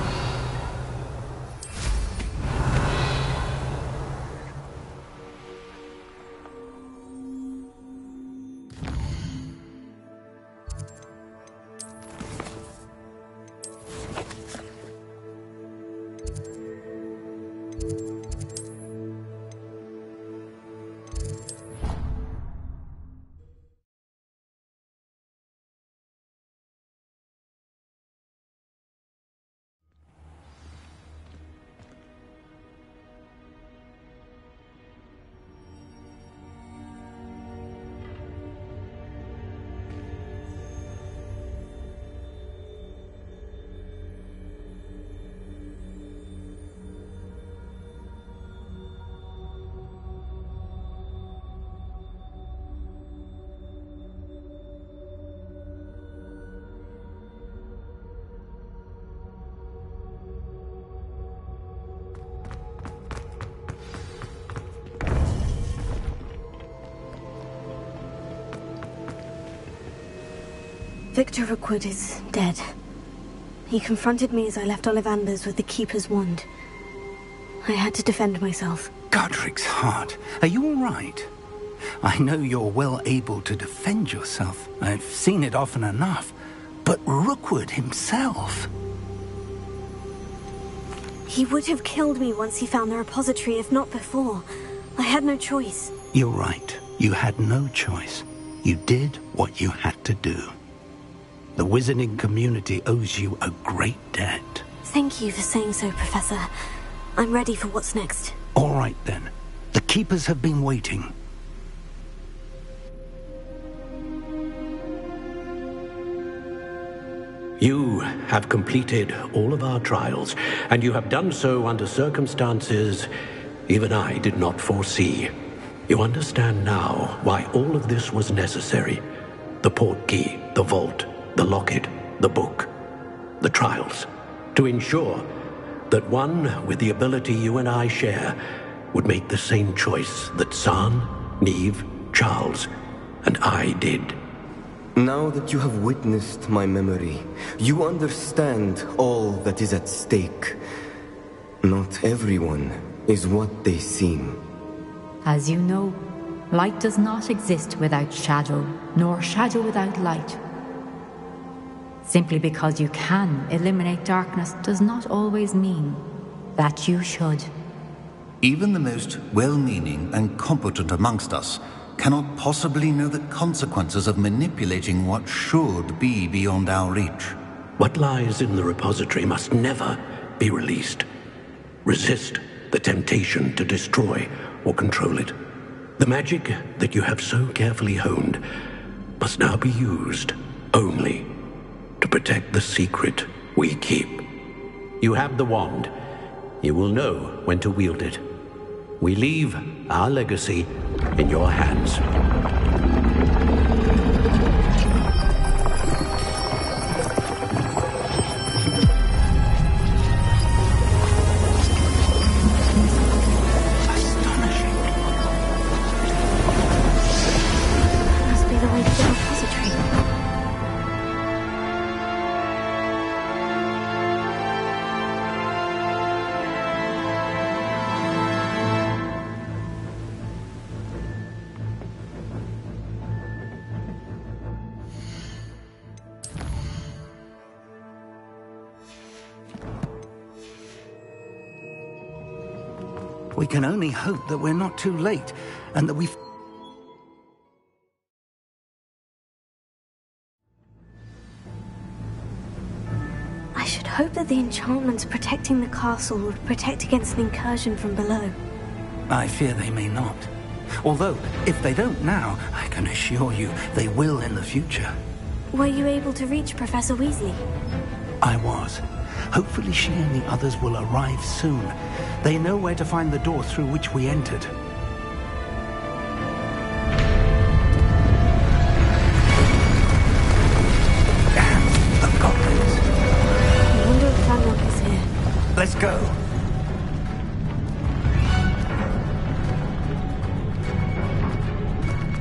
Victor Rookwood is dead. He confronted me as I left Ollivander's with the Keeper's wand. I had to defend myself. Godric's heart. Are you all right? I know you're well able to defend yourself. I've seen it often enough. But Rookwood himself... He would have killed me once he found the repository, if not before. I had no choice. You're right. You had no choice. You did what you had to do. The wizarding community owes you a great debt. Thank you for saying so, Professor. I'm ready for what's next. All right, then. The Keepers have been waiting. You have completed all of our trials, and you have done so under circumstances even I did not foresee. You understand now why all of this was necessary. The portkey, the vault, the locket, the book, the trials, to ensure that one with the ability you and I share would make the same choice that San, Neve, Charles, and I did. Now that you have witnessed my memory, you understand all that is at stake. Not everyone is what they seem. As you know, light does not exist without shadow, nor shadow without light. Simply because you can eliminate darkness does not always mean that you should. Even the most well-meaning and competent amongst us cannot possibly know the consequences of manipulating what should be beyond our reach. What lies in the repository must never be released. Resist the temptation to destroy or control it. The magic that you have so carefully honed must now be used only to protect the secret we keep. You have the wand. You will know when to wield it. We leave our legacy in your hands. Must be the way to get a We can only hope that we're not too late, and that we've... I should hope that the enchantments protecting the castle would protect against an incursion from below. I fear they may not. Although, if they don't now, I can assure you they will in the future. Were you able to reach Professor Weasley? I was. Hopefully she and the others will arrive soon. They know where to find the door through which we entered. Damn, the goblins. I wonder if Ranrock is here. Let's go.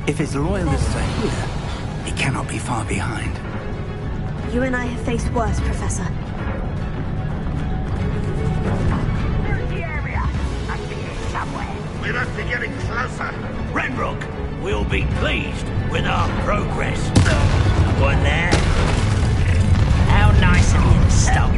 If his loyalists are here, he cannot be far behind. You and I have faced worse, Professor. We must be getting closer. Ranrock will be pleased with our progress. One there. How nice of you to stop.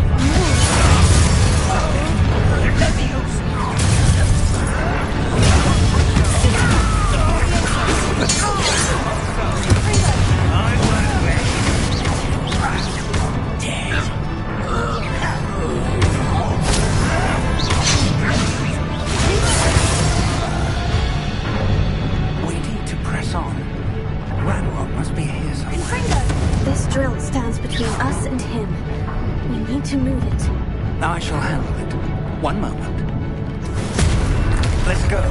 This drill stands between us and him. We need to move it. I shall handle it. One moment. Let's go.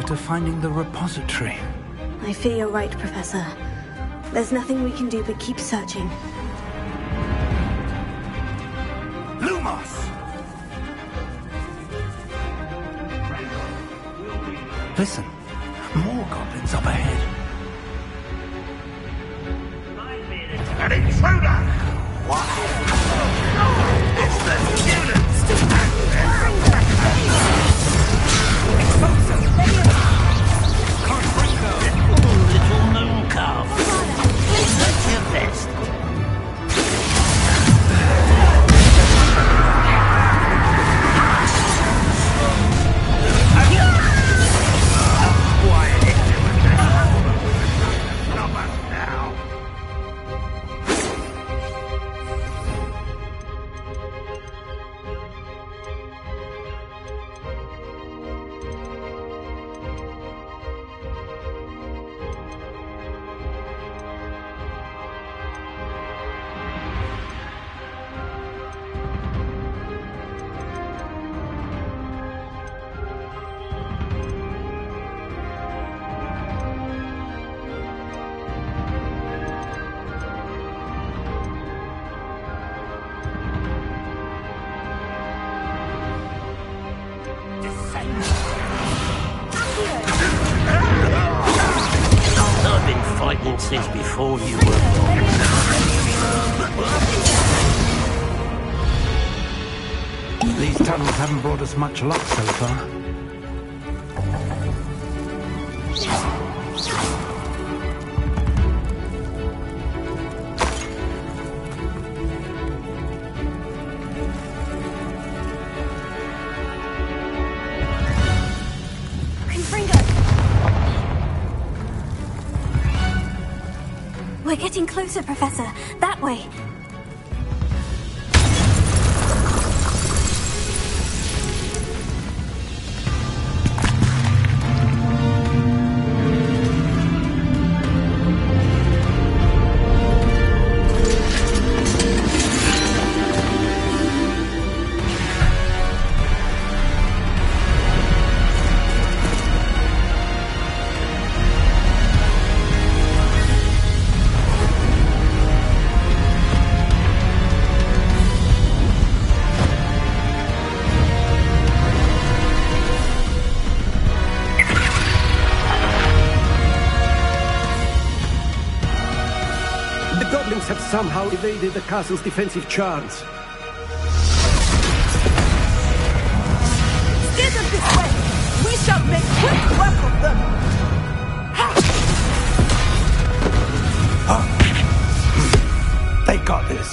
To finding the repository. I fear you're right, Professor. There's nothing we can do but keep searching. Lumos! Listen, more goblins up ahead. An intruder! What? It's the students! Little moon calf. That's your best. I've been fighting since before you were born. These tunnels haven't brought us much luck so far. getting closer, Professor. That way. Have somehow evaded the castle's defensive charms. Steer them this way! We shall make quick work of them! They got this.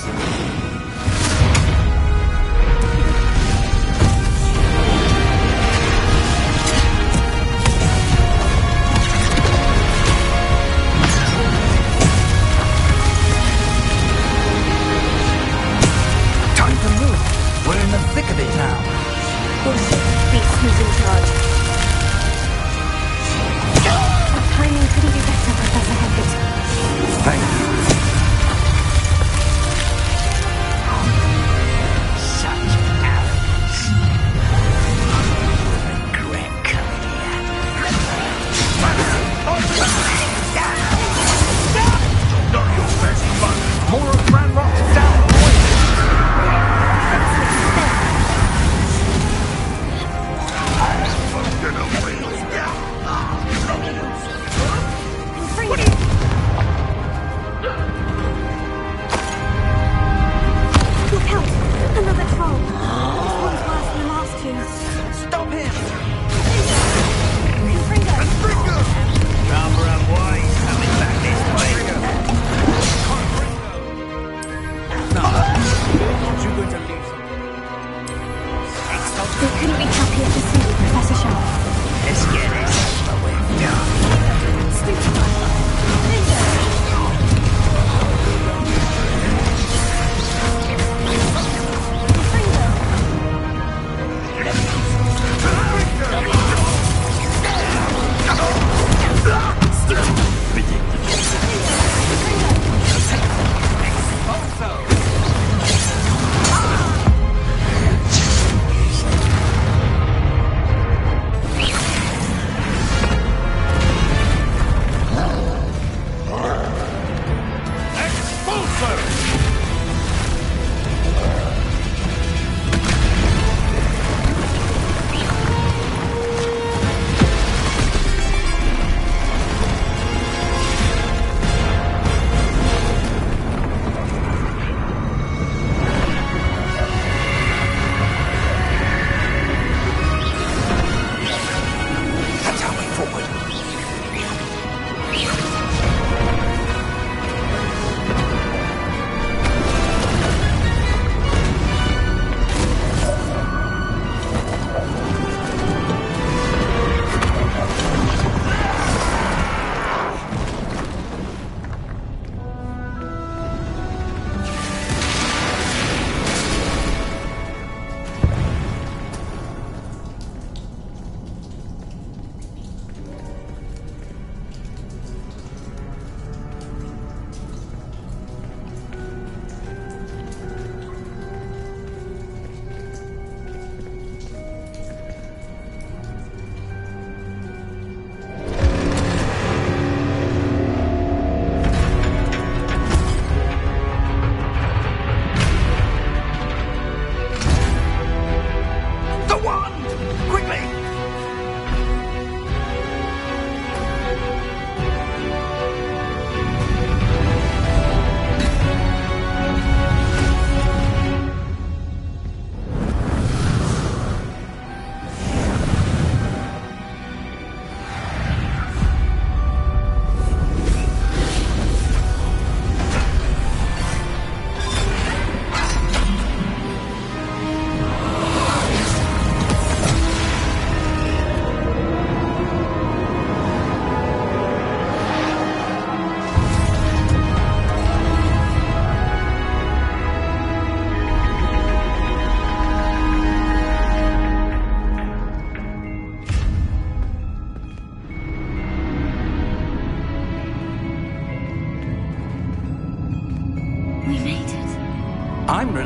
We're in the thick of it now. Bullshit. Beast who's in charge. Our timing couldn't be better, Professor Hackett. Thank you. Such arrogance. Regret coming here. Not your best fun. More of Ranrock's down.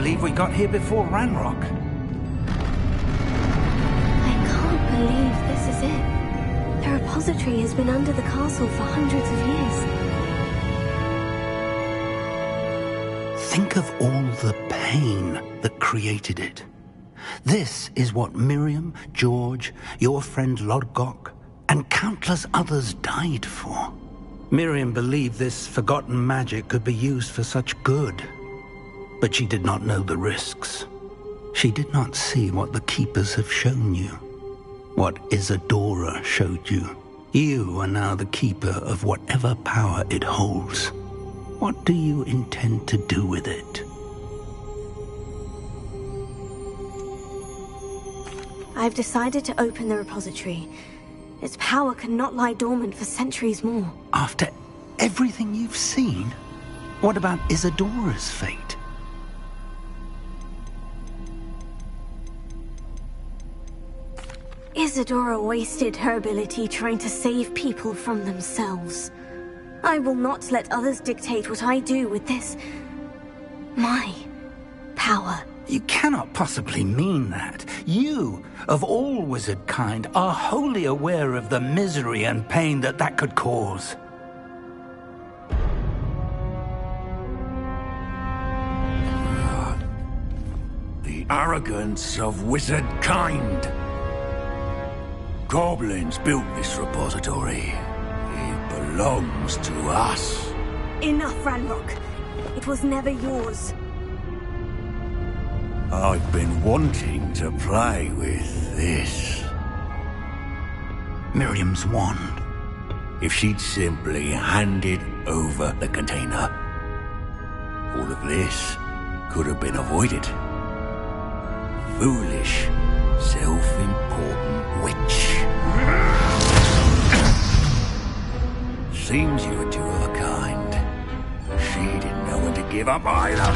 believe we got here before Ranrock. I can't believe this is it. The repository has been under the castle for hundreds of years. Think of all the pain that created it. This is what Miriam, George, your friend Lodgok, and countless others died for. Miriam believed this forgotten magic could be used for such good. But she did not know the risks. She did not see what the Keepers have shown you. What Isadora showed you. You are now the Keeper of whatever power it holds. What do you intend to do with it? I've decided to open the repository. Its power cannot lie dormant for centuries more. After everything you've seen? What about Isadora's fate? Isadora wasted her ability trying to save people from themselves. I will not let others dictate what I do with this... my power. You cannot possibly mean that. You, of all wizard kind, are wholly aware of the misery and pain that could cause. The arrogance of wizard kind. Goblins built this repository. It belongs to us. Enough, Ranrock. It was never yours. I've been wanting to play with this. Miriam's wand. If she'd simply handed over the container, all of this could have been avoided. Foolish, self-important witch. Seems you were two of a kind. She didn't know when to give up either.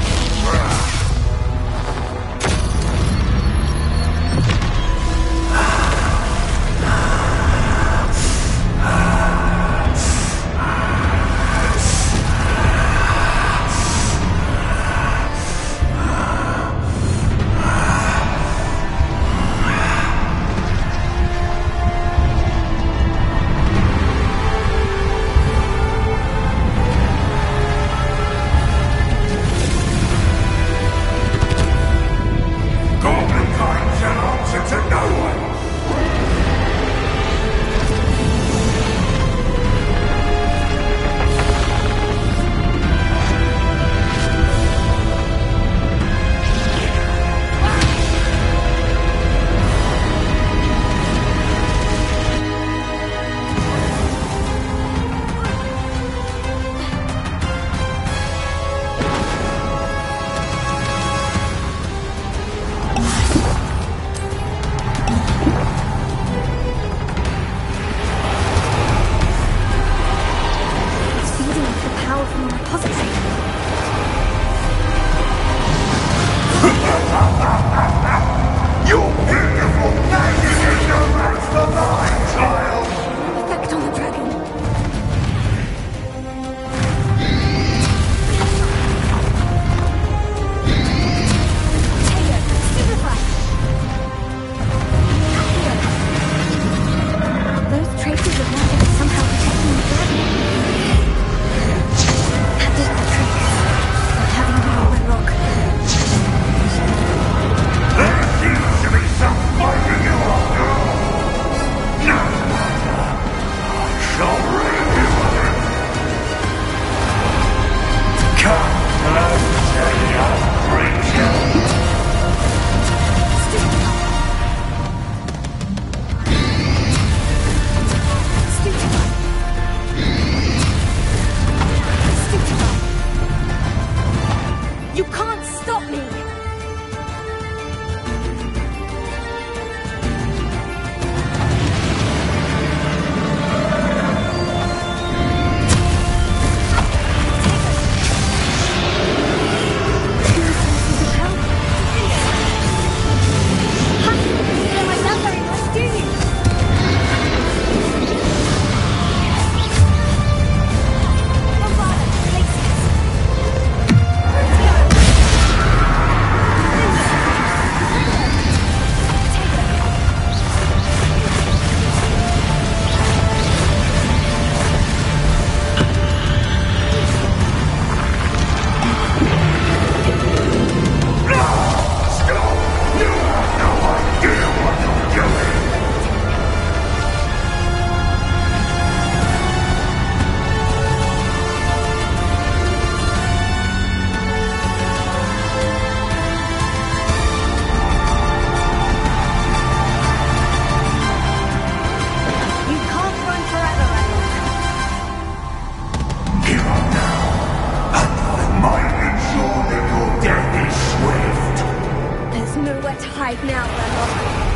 nowhere to hide now, Ranrock.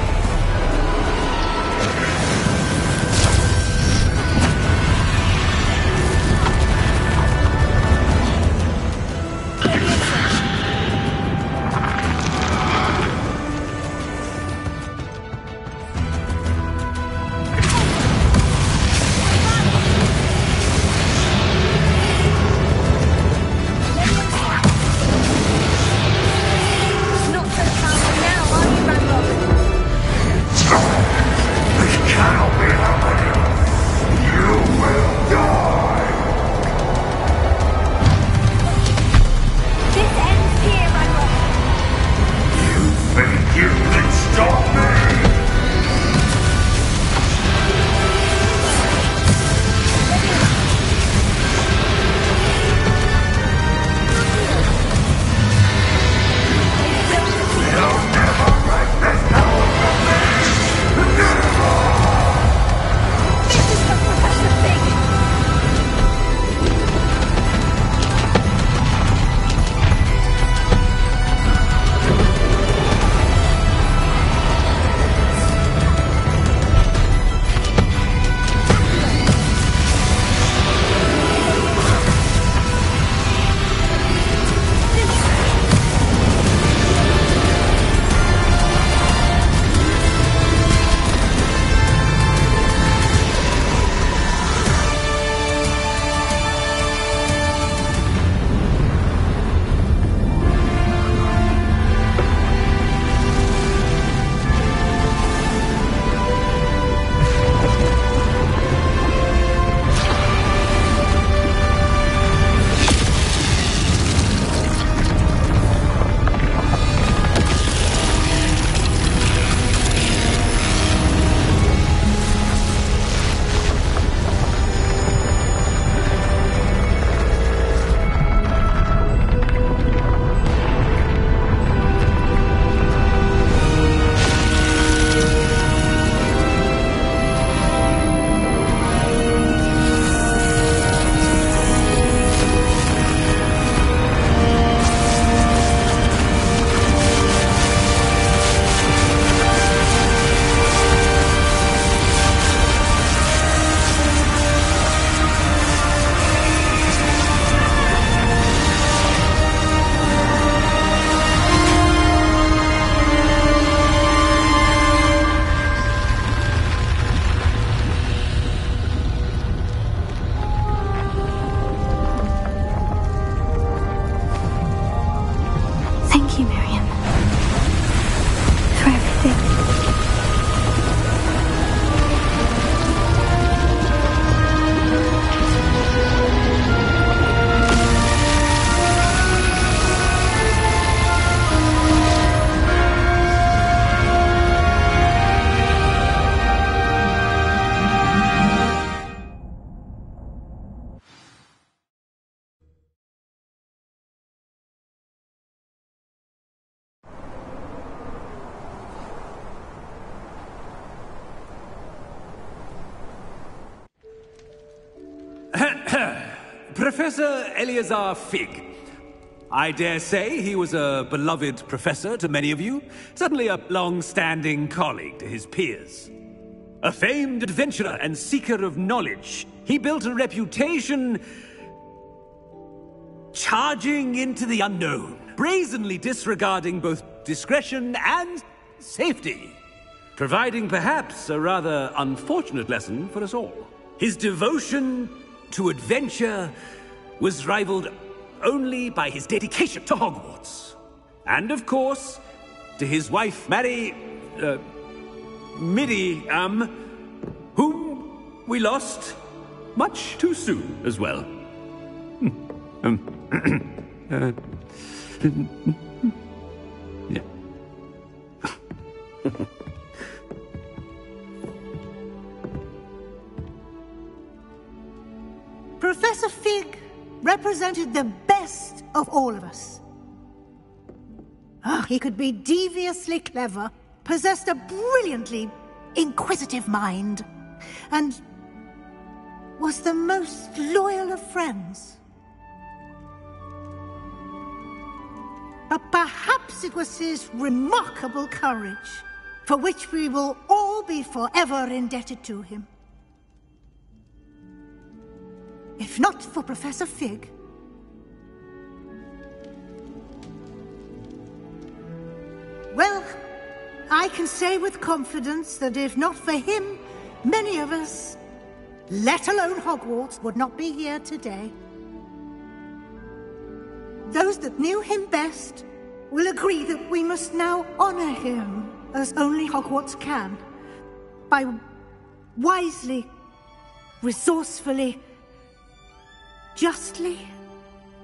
Professor Eleazar Fig. I dare say he was a beloved professor to many of you, certainly a long-standing colleague to his peers. A famed adventurer and seeker of knowledge, he built a reputation charging into the unknown, brazenly disregarding both discretion and safety, providing perhaps a rather unfortunate lesson for us all. His devotion to adventure was rivaled only by his dedication to Hogwarts. And of course, to his wife, Midi, whom we lost much too soon as well. Yeah. Professor Fig represented the best of all of us. He could be deviously clever, possessed a brilliantly inquisitive mind, and was the most loyal of friends. but perhaps it was his remarkable courage, for which we will all be forever indebted to him. If not for Professor Fig, well, I can say with confidence that if not for him, many of us, let alone Hogwarts, would not be here today. Those that knew him best will agree that we must now honor him as only Hogwarts can, by wisely, resourcefully, justly,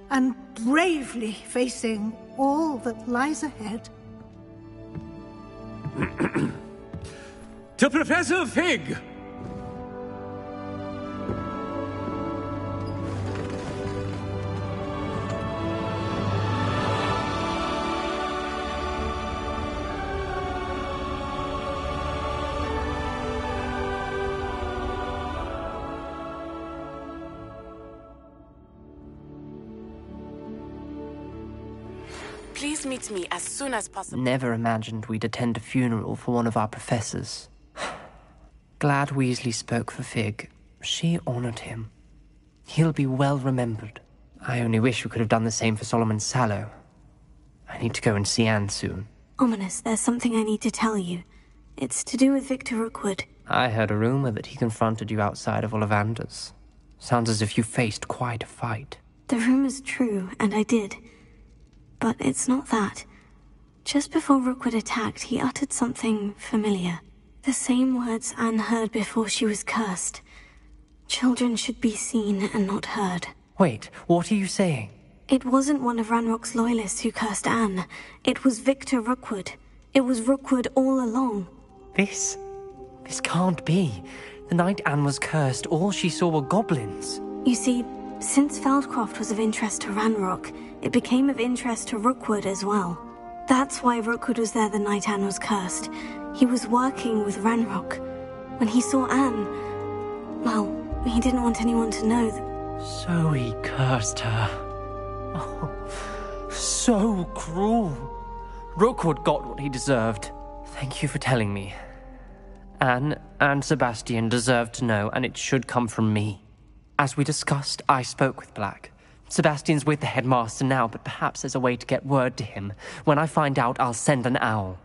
and bravely facing all that lies ahead. To Professor Fig! Please meet me as soon as possible. Never imagined we'd attend a funeral for one of our professors. Glad Weasley spoke for Fig. She honored him. He'll be well remembered. I only wish we could have done the same for Solomon Sallow. I need to go and see Anne soon. Ominous, there's something I need to tell you. It's to do with Victor Rookwood. I heard a rumor that he confronted you outside of Ollivander's. Sounds as if you faced quite a fight. The rumor's true, and I did. But it's not that. Just before Rookwood attacked, he uttered something familiar. The same words Anne heard before she was cursed. Children should be seen and not heard. Wait, what are you saying? It wasn't one of Ranrock's loyalists who cursed Anne. It was Victor Rookwood. It was Rookwood all along. This can't be. The night Anne was cursed, all she saw were goblins. You see, since Feldcroft was of interest to Ranrock, it became of interest to Rookwood as well. That's why Rookwood was there the night Anne was cursed. He was working with Ranrock. When he saw Anne, well, he didn't want anyone to know that... So he cursed her. Oh, so cruel. Rookwood got what he deserved. Thank you for telling me. Anne and Sebastian deserve to know, and it should come from me. As we discussed, I spoke with Black. Sebastian's with the headmaster now, but perhaps there's a way to get word to him. When I find out, I'll send an owl.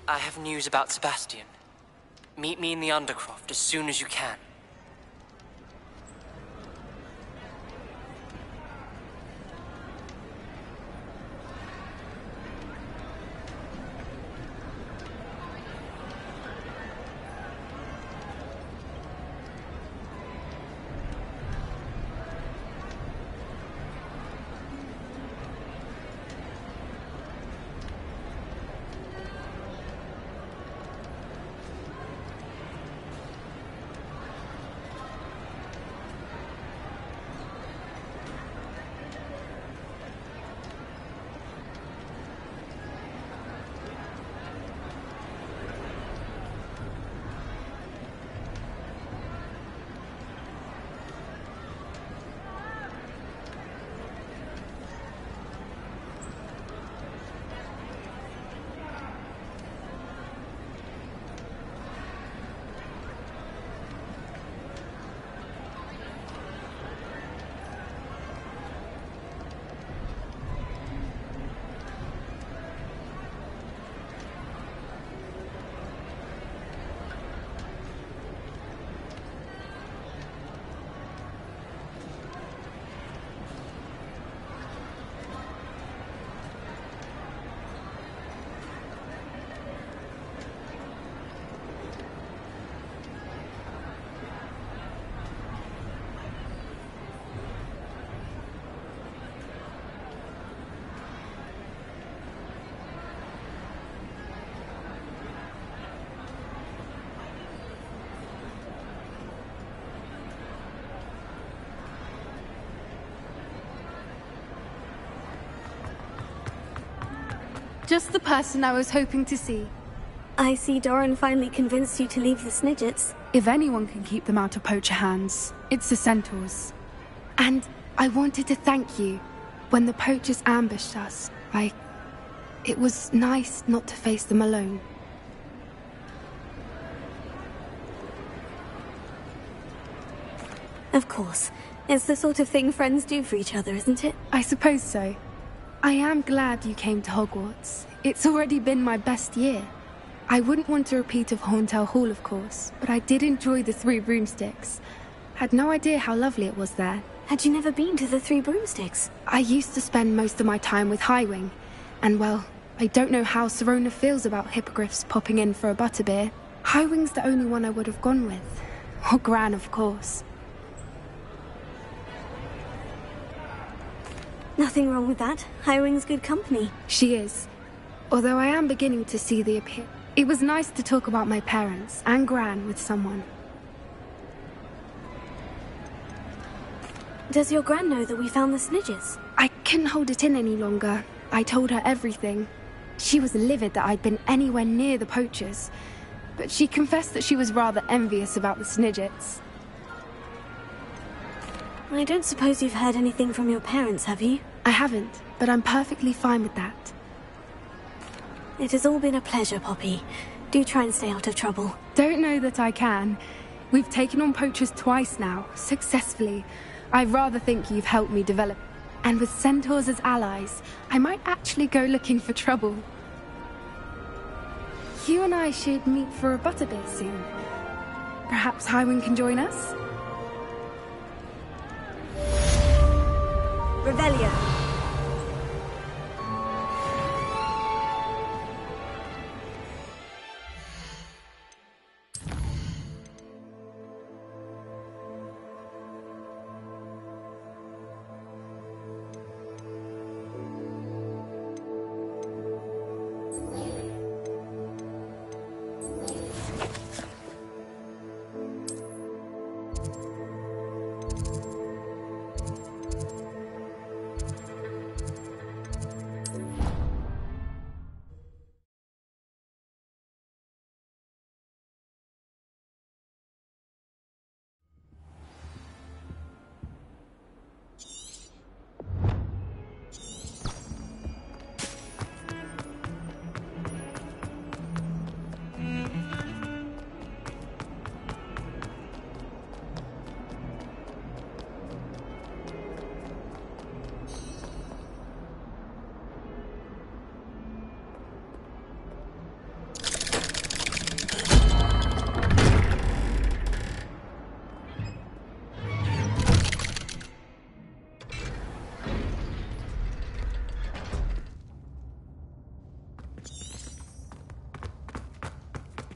I have news about Sebastian. Meet me in the Undercroft as soon as you can. Just the person I was hoping to see. I see Doran finally convinced you to leave the Snidgets. If anyone can keep them out of poacher hands, it's the centaurs. And I wanted to thank you. When the poachers ambushed us, it was nice not to face them alone. Of course. It's the sort of thing friends do for each other, isn't it? I suppose so. I am glad you came to Hogwarts. It's already been my best year. I wouldn't want a repeat of Horntail Hall, of course, but I did enjoy the Three Broomsticks. Had no idea how lovely it was there. Had you never been to the Three Broomsticks? I used to spend most of my time with Highwing, and well, I don't know how Serona feels about hippogriffs popping in for a butterbeer. Highwing's the only one I would have gone with. Or Gran, of course. Nothing wrong with that. Highwing's good company. She is. Although I am beginning to see the appeal. It was nice to talk about my parents and Gran with someone. Does your Gran know that we found the Snidgets? I couldn't hold it in any longer. I told her everything. She was livid that I'd been anywhere near the poachers. But she confessed that she was rather envious about the Snidgets. I don't suppose you've heard anything from your parents, have you? I haven't, but I'm perfectly fine with that. It has all been a pleasure, Poppy. Do try and stay out of trouble. Don't know that I can. We've taken on poachers twice now, successfully. I rather think you've helped me develop. And with centaurs as allies, I might actually go looking for trouble. You and I should meet for a butterbeer soon. Perhaps Highwing can join us? Revelio.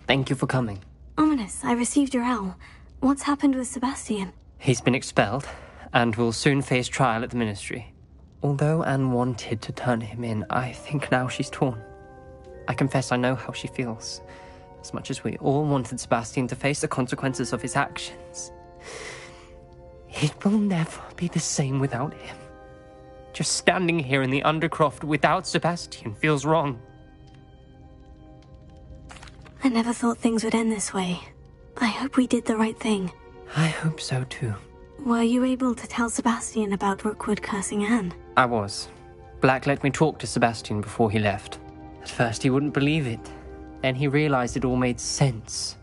Thank you for coming. Ominous, I received your owl. What's happened with Sebastian? He's been expelled, and will soon face trial at the Ministry. Although Anne wanted to turn him in, I think now she's torn. I confess I know how she feels. As much as we all wanted Sebastian to face the consequences of his actions. It will never be the same without him. Just standing here in the Undercroft without Sebastian feels wrong. I never thought things would end this way. I hope we did the right thing. I hope so too. Were you able to tell Sebastian about Rookwood cursing Anne? I was. Black let me talk to Sebastian before he left. At first he wouldn't believe it. Then he realized it all made sense.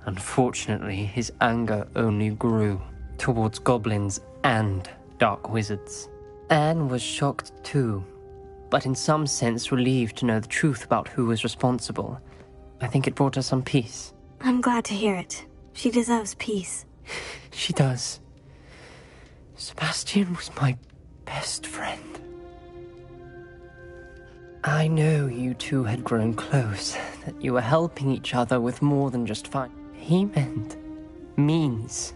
Unfortunately, his anger only grew towards goblins and dark wizards. Anne was shocked too, but in some sense relieved to know the truth about who was responsible. I think it brought her some peace. I'm glad to hear it. She deserves peace. She does. Sebastian was my best friend. I know you two had grown close, that you were helping each other with more than just fun. He means.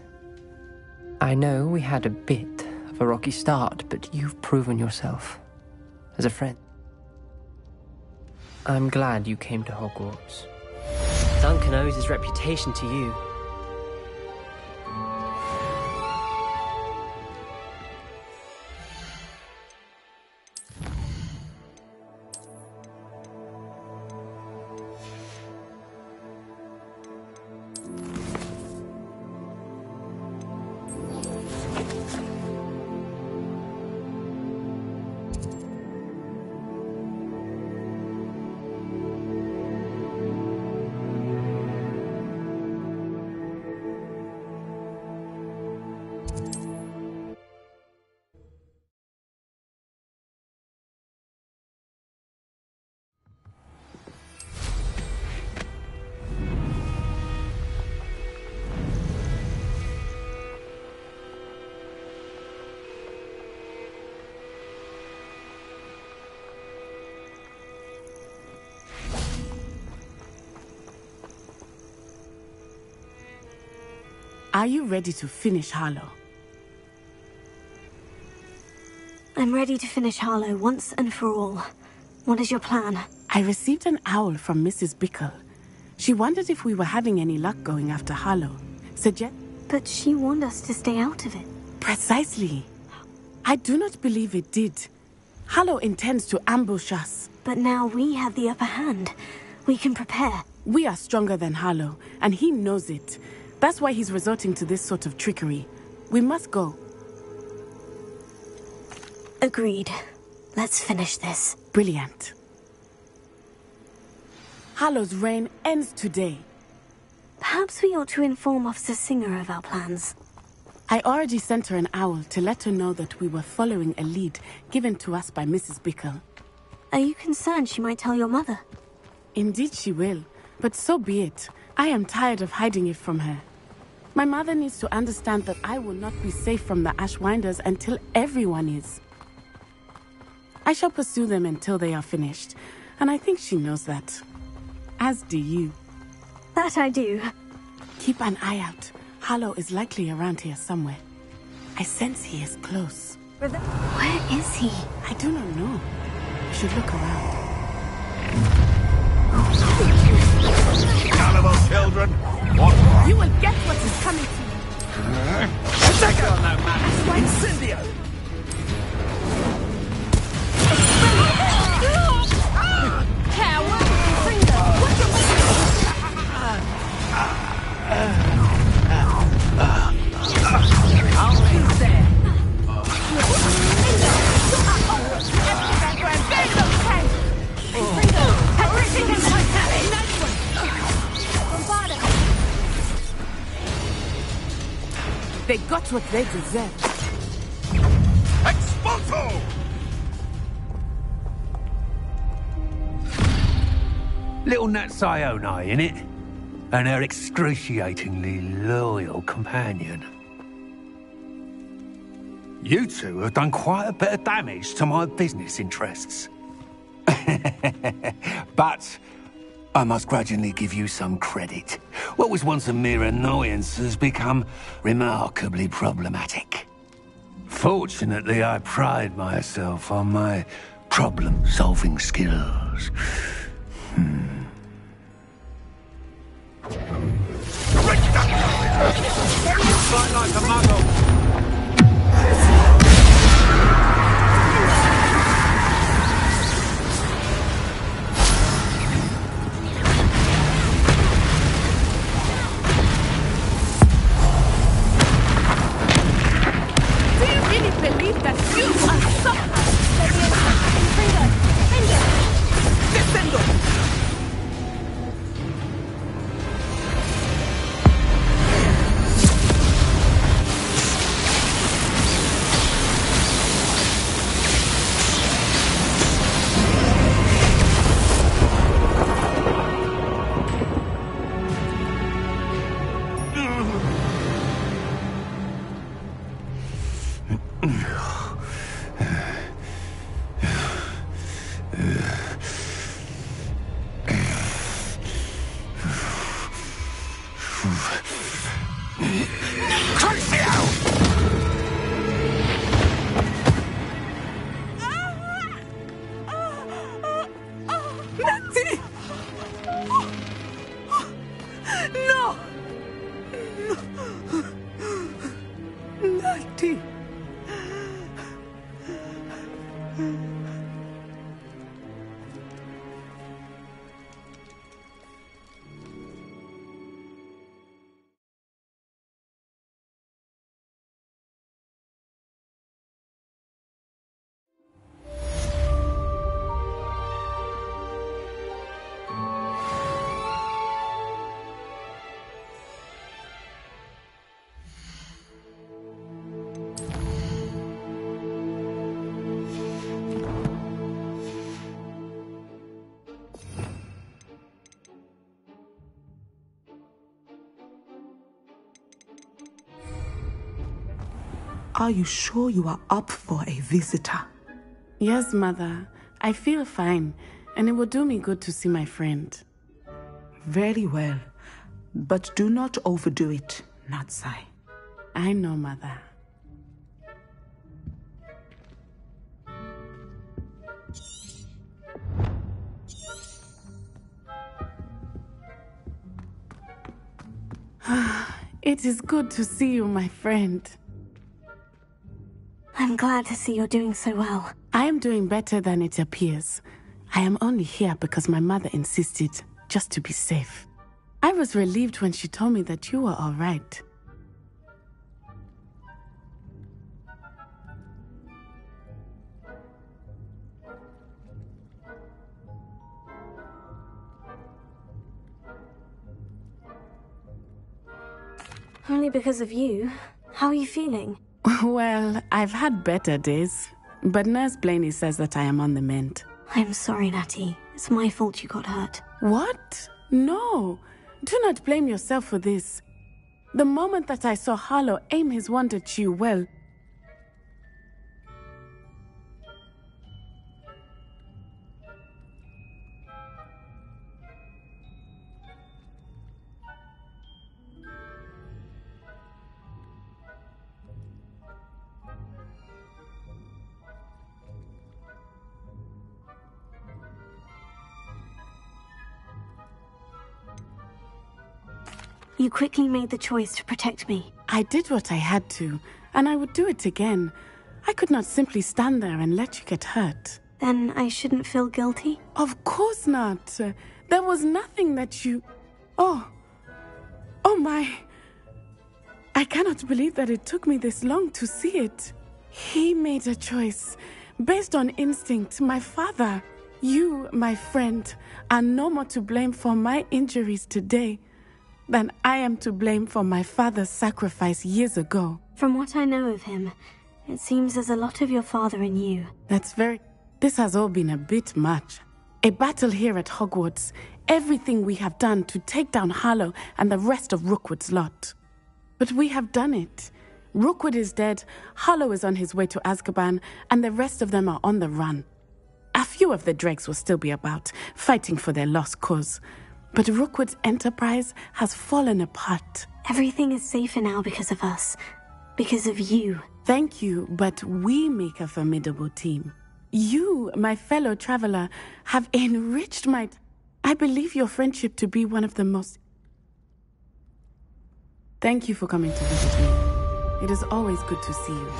I know we had a bit of a rocky start, but you've proven yourself as a friend. I'm glad you came to Hogwarts. Duncan owes his reputation to you. Are you ready to finish Harlow? I'm ready to finish Harlow once and for all. What is your plan? I received an owl from Mrs. Bickle. She wondered if we were having any luck going after Harlow. But she warned us to stay out of it. Precisely. I do not believe it did. Harlow intends to ambush us. But now we have the upper hand. We can prepare. We are stronger than Harlow, and he knows it. That's why he's resorting to this sort of trickery. We must go. Agreed. Let's finish this. Brilliant. Harlow's reign ends today. Perhaps we ought to inform Officer Singer of our plans. I already sent her an owl to let her know that we were following a lead given to us by Mrs. Bickle. Are you concerned she might tell your mother? Indeed she will, but so be it. I am tired of hiding it from her. My mother needs to understand that I will not be safe from the Ashwinders until everyone is. I shall pursue them until they are finished, and I think she knows that. As do you. That I do. Keep an eye out. Harlow is likely around here somewhere. I sense he is close. Where is he? I do not know. We should look around. Cannibal children! What? You will get what is coming to you. Take it on that man! Incendio! Coward! Finger! What's your They got what they deserve. Expoto! Little Nat Sione, innit? And her excruciatingly loyal companion. You two have done quite a bit of damage to my business interests. But I must grudgingly give you some credit. What was once a mere annoyance has become remarkably problematic. Fortunately, I pride myself on my problem-solving skills. Fight like a muggle! Believe that you are somehow Descendo! Are you sure you are up for a visitor? Yes, Mother. I feel fine, and it will do me good to see my friend. Very well, but do not overdo it, Natsai. I know, Mother. It is good to see you, my friend. I'm glad to see you're doing so well. I am doing better than it appears. I am only here because my mother insisted, just to be safe. I was relieved when she told me that you were all right. Only because of you. How are you feeling? Well, I've had better days, but Nurse Blaney says that I am on the mend. I'm sorry, Natty. It's my fault you got hurt. What? No. Do not blame yourself for this. The moment that I saw Harlow aim his wand at you, well... You quickly made the choice to protect me. I did what I had to, and I would do it again. I could not simply stand there and let you get hurt. Then I shouldn't feel guilty? Of course not. There was nothing that you... Oh my... I cannot believe that it took me this long to see it. He made a choice based on instinct. My father, you, my friend, are no more to blame for my injuries today than I am to blame for my father's sacrifice years ago. From what I know of him, it seems there's a lot of your father in you. This has all been a bit much. A battle here at Hogwarts, everything we have done to take down Harlow and the rest of Rookwood's lot. But we have done it. Rookwood is dead, Harlow is on his way to Azkaban, and the rest of them are on the run. A few of the dregs will still be about, fighting for their lost cause. But Rookwood's enterprise has fallen apart. Everything is safer now because of us. Because of you. Thank you, but we make a formidable team. You, my fellow traveler, have enriched my... I believe your friendship to be one of the most... Thank you for coming to visit me. It is always good to see you.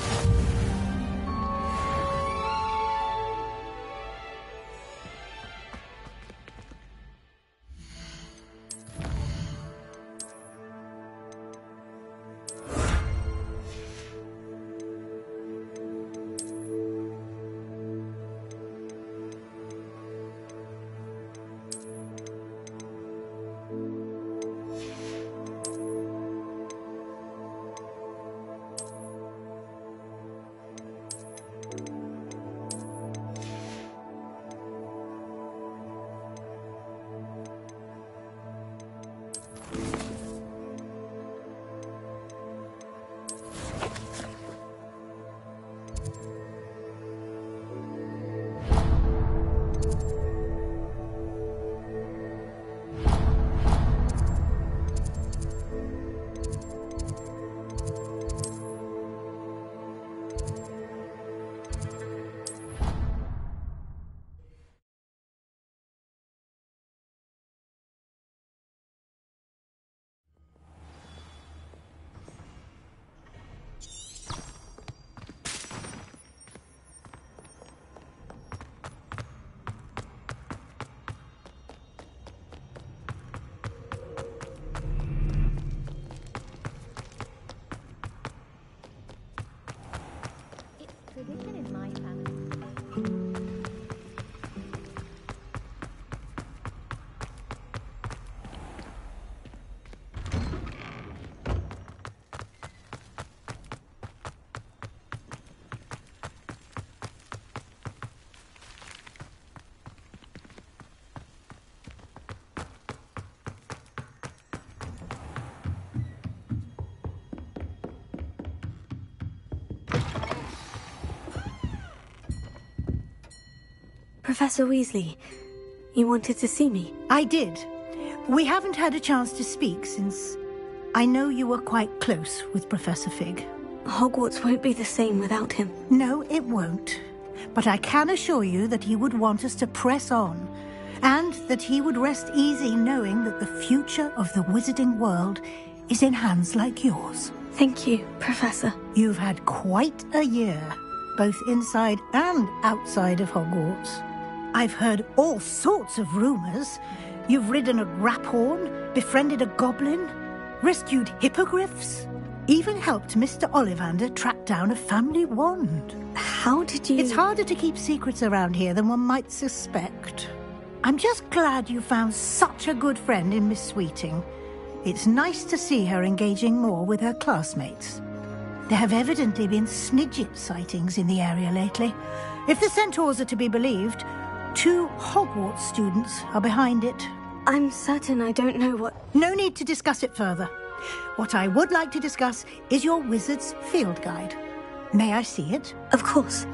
Professor Weasley, you wanted to see me? I did. We haven't had a chance to speak since I know you were quite close with Professor Fig. Hogwarts won't be the same without him. No, it won't. But I can assure you that he would want us to press on, and that he would rest easy knowing that the future of the wizarding world is in hands like yours. Thank you, Professor. You've had quite a year, both inside and outside of Hogwarts. I've heard all sorts of rumors. You've ridden a graphorn, befriended a goblin, rescued hippogriffs, even helped Mr. Ollivander track down a family wand. How did you... It's harder to keep secrets around here than one might suspect. I'm just glad you found such a good friend in Miss Sweeting. It's nice to see her engaging more with her classmates. There have evidently been Snidget sightings in the area lately. If the centaurs are to be believed, 2 Hogwarts students are behind it. I'm certain I don't know what... No need to discuss it further. What I would like to discuss is your wizard's field guide. May I see it? Of course.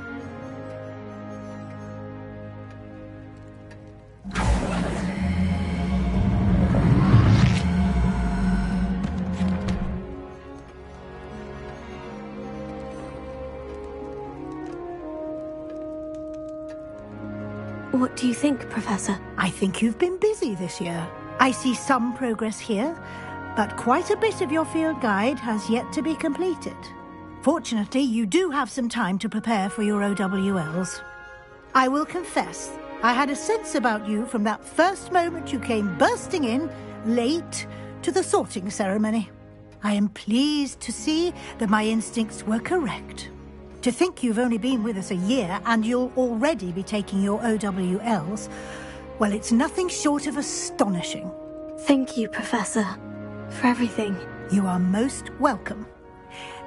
What do you think, Professor? I think you've been busy this year. I see some progress here, but quite a bit of your field guide has yet to be completed. Fortunately, you do have some time to prepare for your OWLs. I will confess, I had a sense about you from that first moment you came bursting in, late, to the sorting ceremony. I am pleased to see that my instincts were correct. To think you've only been with us a year and you'll already be taking your OWLs, well, it's nothing short of astonishing. Thank you, Professor, for everything. You are most welcome.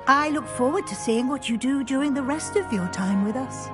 I look forward to seeing what you do during the rest of your time with us.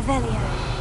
Revelio.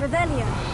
Revelio.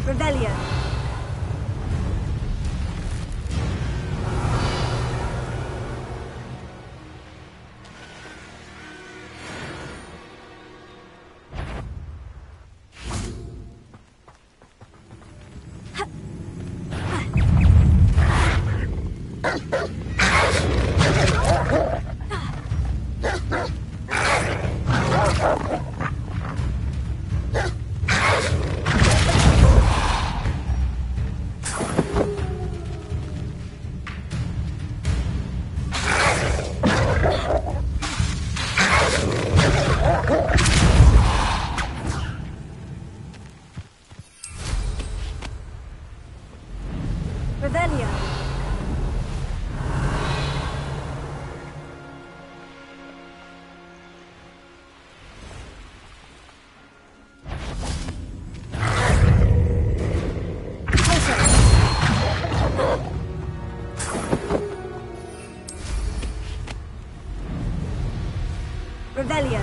Revelio. Revelio. Revelio.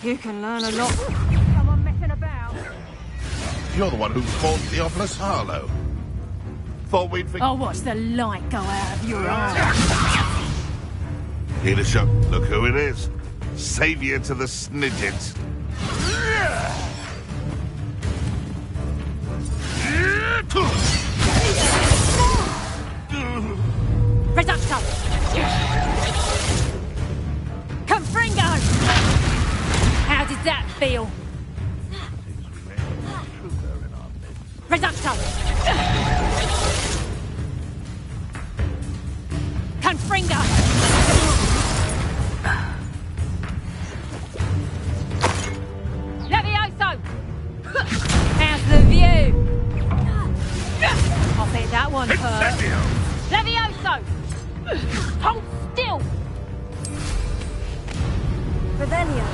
You can learn a lot. Someone messing about. You're the one who fought Theophilus Harlow. Thought we'd I'll watch the light go out of your eyes. Here to show. Look who it is. Savior to the Snidgets. Reducto! Confringo! How did that feel? Reducto! Confringo! Levioso! How's the view? I bet that one hurt. Levioso! Hold still! Revelio.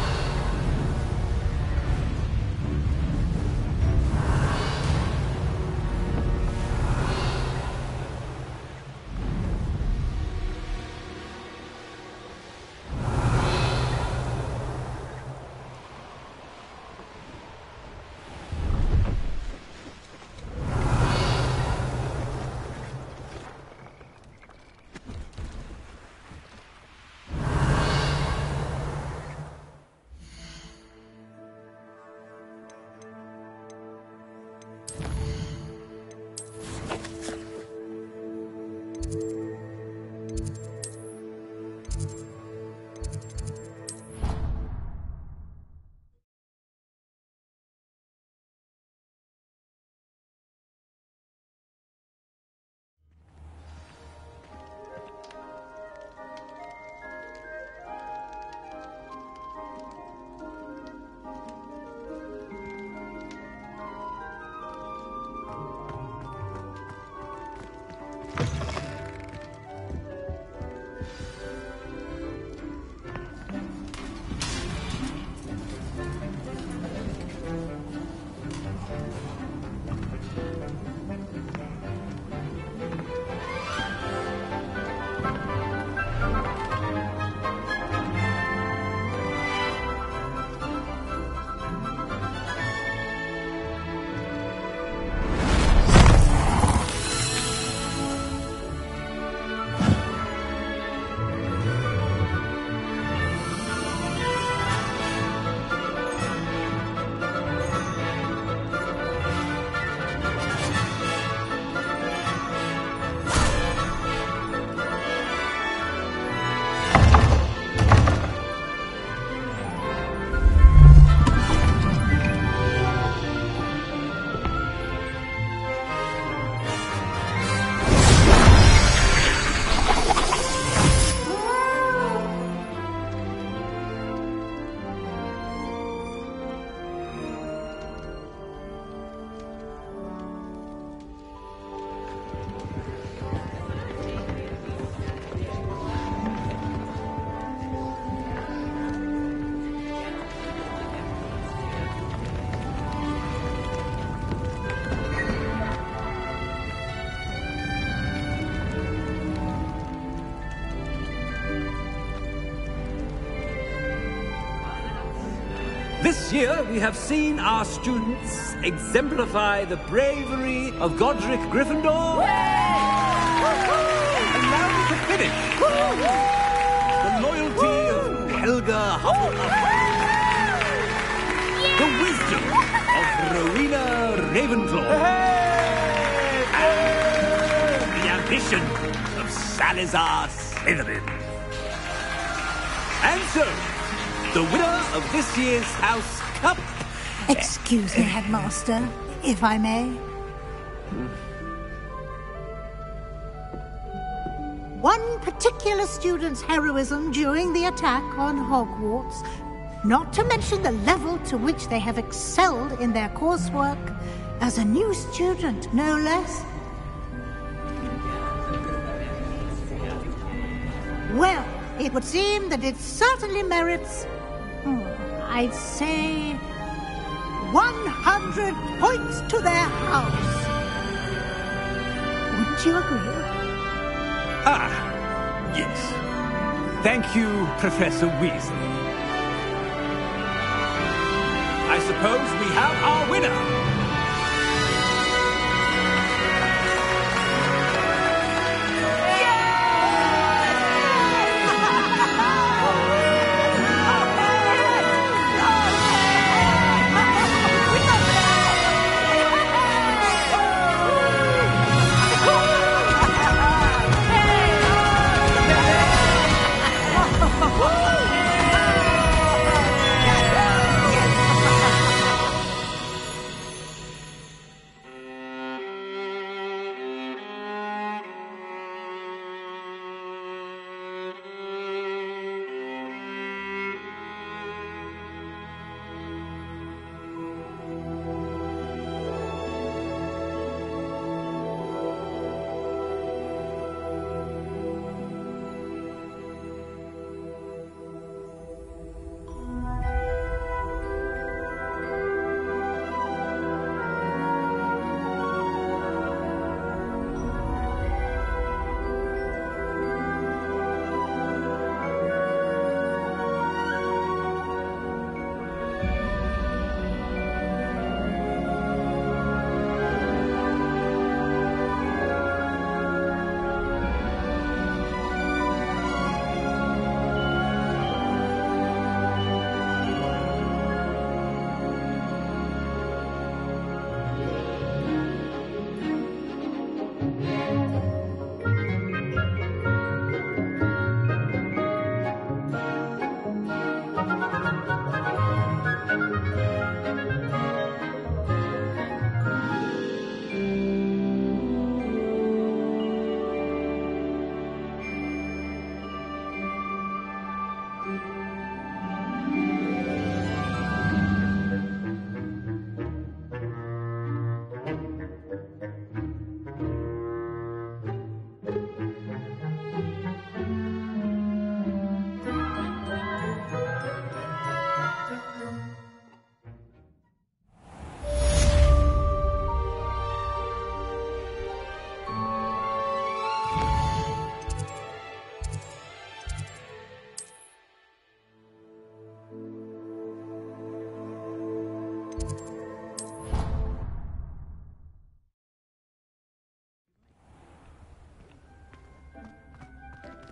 This year, we have seen our students exemplify the bravery of Godric Gryffindor. And now we can finish. The loyalty of Helga Hufflepuff. The wisdom of Rowena Ravenclaw. And the ambition of Salazar Slytherin. And so, the winner of this year's House Cup... Excuse me, Headmaster, if I may. One particular student's heroism during the attack on Hogwarts, not to mention the level to which they have excelled in their coursework, as a new student, no less. Well, it would seem that it certainly merits, I'd say, 100 points to their house. Would you agree? Ah, yes. Thank you, Professor Weasley. I suppose we have our winner.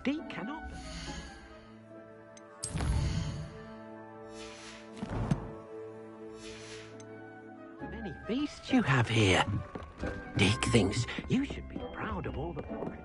D cannot. Many beasts you have here. Dick thinks you should be proud of all the progress.